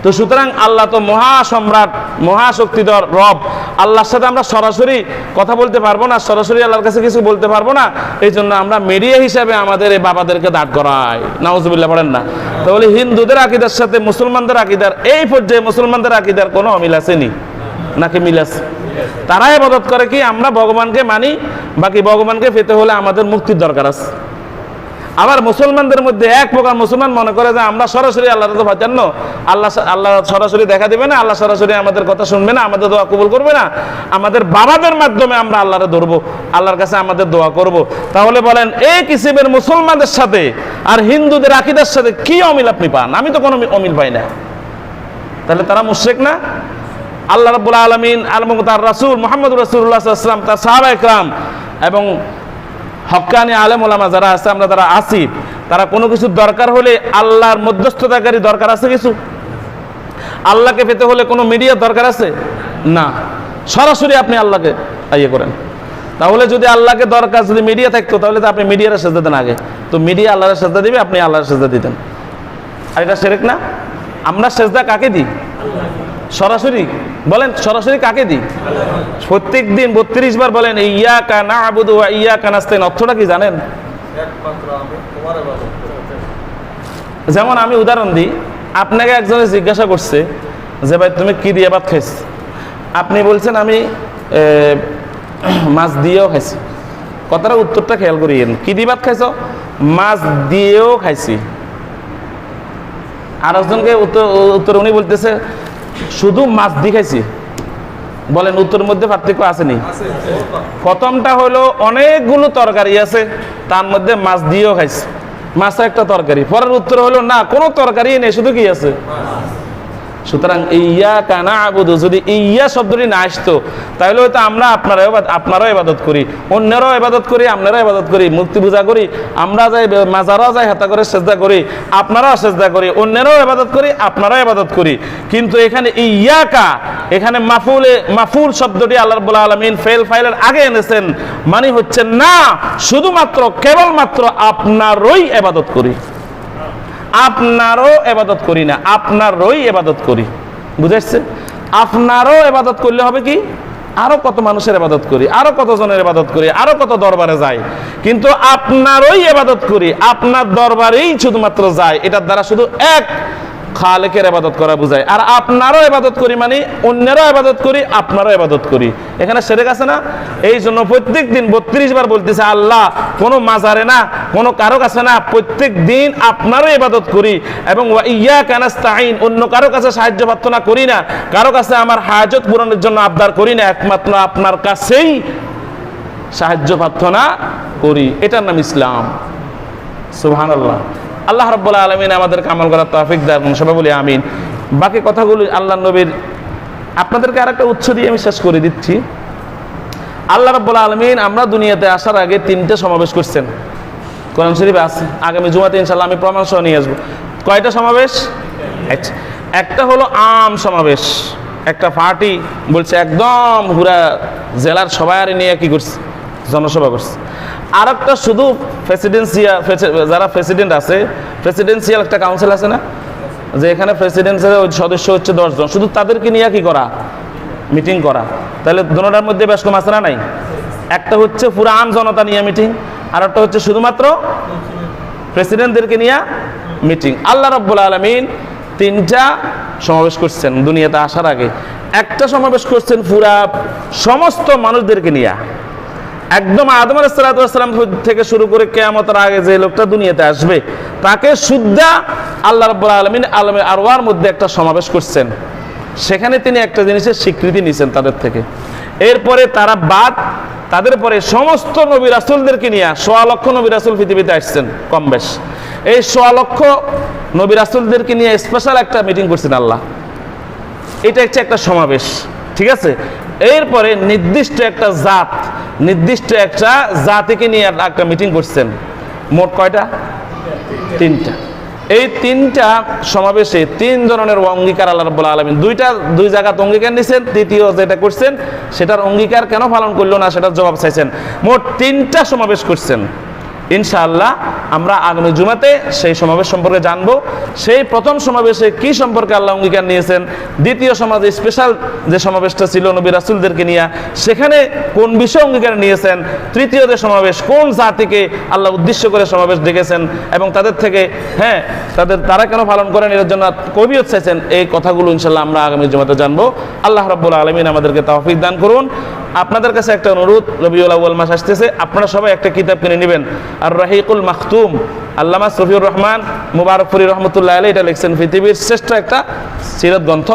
তো সুতরাং আল্লাহ তো মহাসম্রাট, মহাশক্তিধর রব, আল্লাহর সাথে আমরা সরাসরি কথা বলতে পারবো না, সরাসরি আল্লাহর কাছে কিছু বলতে পারবো না। এই জন্য আমরা মিডিয়া হিসাবে আমাদের এই বাবাদেরকে দাঁড় করাই। নাউজুবিল্লাহ পড়েন না। তাহলে হিন্দুদের আকীদার সাথে মুসলমানদের আকীদার এই পর্যায়ে মুসলমানদের আকীদার কোনো অমিল আসেনি নাকি মিল আছে? তারা ইবাদত করে কি আমরা ভগবানকে মানি, বাকি ভগবানকে পেতে হলে আমাদের মুক্তির দরকার আছে। আবার মুসলমানদের মধ্যে এক প্রকার মুসলমান মনে করে যে আমরা সরাসরি আল্লাহর তো জান্ন, আল্লাহ সরাসরি দেখা দেবে না, আল্লাহ সরাসরি আমাদের কথা শুনবে না, আমাদের দোয়া কবুল করবে না, আমাদের বাবাদের মাধ্যমে আমরা আল্লাহরে ধরবো, আল্লাহর কাছে আমাদের দোয়া করব। তাহলে বলেন এই কিসিমের মুসলমানদের সাথে আর হিন্দুদের আকীদার সাথে কি অমিল আপনি পান? আমি তো কোনো অমিল পাই না। তাহলে তারা মুশরিক না? আল্লাহ রাব্বুল আলামিন আর তার রাসূল মুহাম্মদ রাসূলুল্লাহ সাল্লাল্লাহু আলাইহি ওয়াসাল্লাম, তার সাহাবায়ে কেরাম এবং হক্কানি আলেম ওলামা যারা আছে, আমরা তারা আছি, তারা কোনো কিছু দরকার হলে আল্লাহর মধ্যস্থতাকারী দরকার আছে কিছু? আল্লাহকে পেতে হলে কোনো মিডিয়া দরকার আছে? না, সরাসরি আপনি আল্লাহকে ইয়ে করেন। তাহলে যদি আল্লাহকে দরকার, যদি মিডিয়া থাকতো, তাহলে তো আপনি মিডিয়ার সেজদা দেন আগে। তো মিডিয়া আল্লাহর সেজদা দিবে, আপনি আল্লাহর সেজদা দিতেন। আর এটা শিরক না? আমরা সেজদা কাকে দিই? সরাসরি বলেন, সরাসরি কাকে দিই? প্রত্যেক দিন 32 বার বলেন ইয়াকা না'বুদু ওয়া ইয়াকা নাস্তাইন। অর্থটা কি জানেন? যেমন আমি উদাহরণ দিই, আপনাকে একজনে জিজ্ঞাসা করছে যে ভাই তুমি কি দিয়ে ভাত খাইছ? আপনি বলছেন আমি মাছ দিয়েও খাইছি। কথাটা উত্তরটা খেয়াল করিয়েন, কি দিয়ে ভাত খাইছ? মাছ দিয়েও খাইছি। আর একজনকে উত্তর উনি বলতেছে শুধু মাছ দিয়ে খাইছি। বলেন উত্তরের মধ্যে পার্থক্য আসেনি? প্রথমটা হলো অনেকগুলো তরকারি আছে, তার মধ্যে মাছ দিয়েও খাইছি, মাছের একটা তরকারি। পরের উত্তর হলো না, কোনো তরকারি নেই, শুধু কি আছে? সুতরাং ইয়াকা না'বুদু, যদি ইয়া শব্দটি না আসতো তাহলে হয়তো আমরা আপনারাও ইবাদত করি, অন্যরাও ইবাদত করি, আপনারাও ইবাদত করি, মূর্তি পূজা করি, আমরা যাই মাজারও যাই হাতা করে সেজদা করি, আপনারাও সেজদা করি, অন্যরাও ইবাদত করি, আপনারাও ইবাদত করি। কিন্তু এখানে ইয়াকা, এখানে মাফুল শব্দটি আল্লাহ রাব্বুল আলামিন ফেল ফাইলের আগে এনেছেন, মানে হচ্ছে না, শুধুমাত্র কেবলমাত্র আপনারই ইবাদত করি, আপনারও ইবাদত করি না, আপনারই ইবাদত করি। বুঝাচ্ছে? আপনারও ইবাদত করলে হবে কি, আরো কত মানুষের ইবাদত করি, আরো কত জনের ইবাদত করি, আরো কত দরবারে যাই, কিন্তু আপনারই ইবাদত করি, আপনার দরবারেই শুধুমাত্র যাই। এটার দ্বারা শুধু এক খালেকের ইবাদত করা বোঝায়। আর আপনারও ইবাদত করি মানে অন্যেরও ইবাদত করি, আপনারও ইবাদত করি। এখানে শিরক আছে না? এই জন্য প্রত্যেক দিন 32 বার বলতেছে আল্লাহ কোনো মাজারে না, কোনো কারো কাছে না, প্রত্যেক দিন আপনারও ইবাদত করি। এবং ওয়া ইয়াকা নাস্তাইন, অন্য কারো কাছে সাহায্য প্রার্থনা করি না, কারো কাছে আমার হাজত পূরণের জন্য আবদার করি না, একমাত্র আপনার কাছেই সাহায্য প্রার্থনা করি। এটার নাম ইসলাম। সুবহানাল্লাহ। আল্লাহ রাব্বুল আলামিন আমাদেরকে আমল করার তৌফিক দান করুন, সবাই বলি আমিন। বাকি কথাগুলো আল্লাহ নবীর, আপনাদেরকে আরেকটা উৎস দিয়ে আমি শেষ করে দিচ্ছি। আল্লাহ রাব্বুল আলামিন আমরা দুনিয়াতে আসার আগে 3টে সমাবেশ করছেন, কোরআন শরীফে আছে। আগামী জুমাতে ইনশাআল্লাহ আমি প্রমাণ সহ নিয়ে আসবো। কয়টা সমাবেশ? একটা হলো আম সমাবেশ, একটা পার্টি বলছে একদম পুরা জেলার সবাই নিয়ে কি করছে, জনসভা করছে। আর একটা শুধু প্রেসিডেন্সিয়াল, যারা প্রেসিডেন্ট আছে, প্রেসিডেন্সিয়াল একটা কাউন্সিল আছে না, যে এখানে প্রেসিডেন্সিয়াল সদস্য হচ্ছে 10 জন, শুধু তাদেরকে নিয়ে কি করা, মিটিং করা। তাহলে দুটোটার মধ্যে বেশ কম আছে না নাই? একটা হচ্ছে পুরো আম জনতা নিয়ে মিটিং, আর একটা হচ্ছে শুধুমাত্র প্রেসিডেন্টদেরকে নিয়ে মিটিং। আল্লাহ রাব্বুল আলামিন 3টা সমাবেশ করছেন দুনিয়াতে আসার আগে। একটা সমাবেশ করছেন পুরা সমস্ত মানুষদেরকে নিয়ে, একদম আদম আলাইহিস সালাম থেকে শুরু করে কিয়ামতের আগে যে লোকটা দুনিয়াতে আসবে তাকে সুদ্ধা আল্লাহ রাব্বুল আলামিন আলমে আরওয়ার মধ্যে একটা সমাবেশ করছেন। সেখানে তিনি একটা জিনিসের স্বীকৃতি নিয়েছেন তাদের থেকে। এরপরে তাদের পরে সমস্ত নবী রাসূলদেরকে নিয়ে 1.25 লক্ষ নবী রাসূল পৃথিবীতে আসছেন কম বেশ। এই 1.25 লক্ষ নবী রাসূলদেরকে নিয়ে স্পেশাল একটা মিটিং করছেন আল্লাহ। এটা হচ্ছে একটা সমাবেশ, ঠিক আছে। এরপরে নির্দিষ্ট একটা জাতিকে নিয়ে একটা মিটিং করছেন। মোট কয়টা? 3টা। এই 3টা সমাবেশে 3 ধরনের অঙ্গীকার আল্লাহ রাব্বুল আলামিন, দুই জায়গাতে অঙ্গীকার নিয়েছেন, তৃতীয় যেটা করছেন সেটার অঙ্গীকার কেন পালন করলো না সেটার জবাব চাইছেন। মোট 3টা সমাবেশ করছেন। ইনশাআল্লাহ আমরা আগামী জুমাতে সেই সমাবেশ সম্পর্কে জানবো। সেই প্রথম সমাবেশে কি সম্পর্কে আল্লাহ অঙ্গীকার নিয়েছেন, দ্বিতীয় সমাজে স্পেশাল যে সমাবেশটা ছিল নবী রাসূলদেরকে নিয়ে সেখানে কোন বিষয় অঙ্গীকার নিয়েছেন, তৃতীয় যে সমাবেশ কোন জাতিকে আল্লাহ উদ্দেশ্য করে সমাবেশ ডেকেছেন এবং তাদের থেকে তারা কেন পালন করেন এর জন্য কবিয়ত চাইছেন। এই কথাগুলো ইনশাআল্লাহ আমরা আগামী জুমাতে জানবো। আল্লাহ রাব্বুল আলামিন আমাদেরকে তৌফিক দান করুন। আপনাদের কাছে একটা অনুরোধ, রবিউল আউয়াল মাস আসতেছে, আপনারা সবাই একটা কিতাব কিনে নেবেন। আর রাহিকুল মাখতুম, আল্লামা সফিউর রহমান মুবারকপুরি রহমতুল্লাহ আলাইহি এটা লিখছেন, পৃথিবীর শ্রেষ্ঠ একটা সিরাত গ্রন্থ।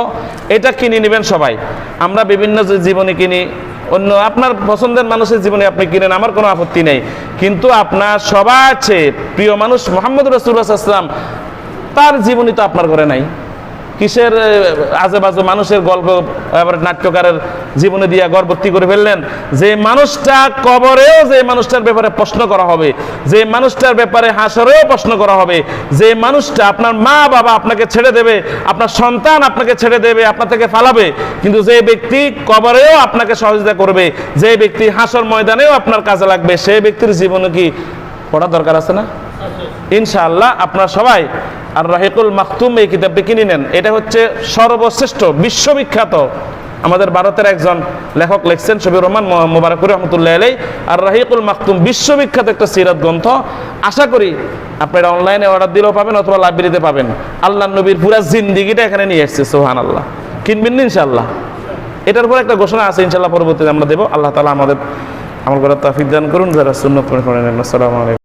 এটা কিনে নেবেন সবাই। আমরা বিভিন্ন জীবনী কিনি, অন্য আপনার পছন্দের মানুষের জীবনে আপনি কিনেন, আমার কোনো আপত্তি নেই। কিন্তু আপনার সবার চেয়ে প্রিয় মানুষ মুহাম্মদ রাসূলুল্লাহ সাল্লাল্লাহু আলাইহি ওয়াসাল্লাম, তার জীবনী তো আপনার ঘরে নাই। কিসের আজেবাজে মানুষের গল্প, আবার নাট্যকারের জীবনে দিয়া গর্বর্তি করে ফেললেন। যে মানুষটা কবরেও যে মানুষটার ব্যাপারে প্রশ্ন করা হবে, যে মানুষটার ব্যাপারে হাসরেও প্রশ্ন করা হবে, যে মানুষটা আপনার মা বাবা আপনাকে ছেড়ে দেবে, আপনার সন্তান আপনাকে ছেড়ে দেবে, আপনার থেকে ফালাবে, কিন্তু যে ব্যক্তি কবরেও আপনাকে সহযোগিতা করবে, যে ব্যক্তি হাসর ময়দানেও আপনার কাজে লাগবে, সেই ব্যক্তির জীবনে কি পড়া দরকার আছে না? ইনশাআল্লাহ আপনারা সবাই আর রাহিকুল মাকতুম এই কিতাবটি কিনে নেন। এটা হচ্ছে সর্বশ্রেষ্ঠ বিশ্ববিখ্যাত, আমাদের ভারতের একজন লেখক লিখছেন শফিউর রহমান মোবারকুর রহমতুল্লাহ আলাই। আর রাহিকুল মাকতুম বিশ্ববিখ্যাত একটা সিরাত গ্রন্থ। আশা করি আপনারা অনলাইনে অর্ডার দিলেও পাবেন অথবা লাইব্রেরিতে পাবেন। আল্লাহ নবীর পুরা জিন্দিগিটা এখানে নিয়ে এসছে, সুবহানাল্লাহ। কিনবেন না ইনশাআল্লাহ? এটার পর একটা ঘোষণা আছে, ইনশাআল্লাহ পরবর্তীতে আমরা দেবো। আল্লাহ তাআলা আমাদের আমল করার তৌফিক দান করুন। যারা সুন্নাত পড়ে নেন। আসসালামু আলাইকুম।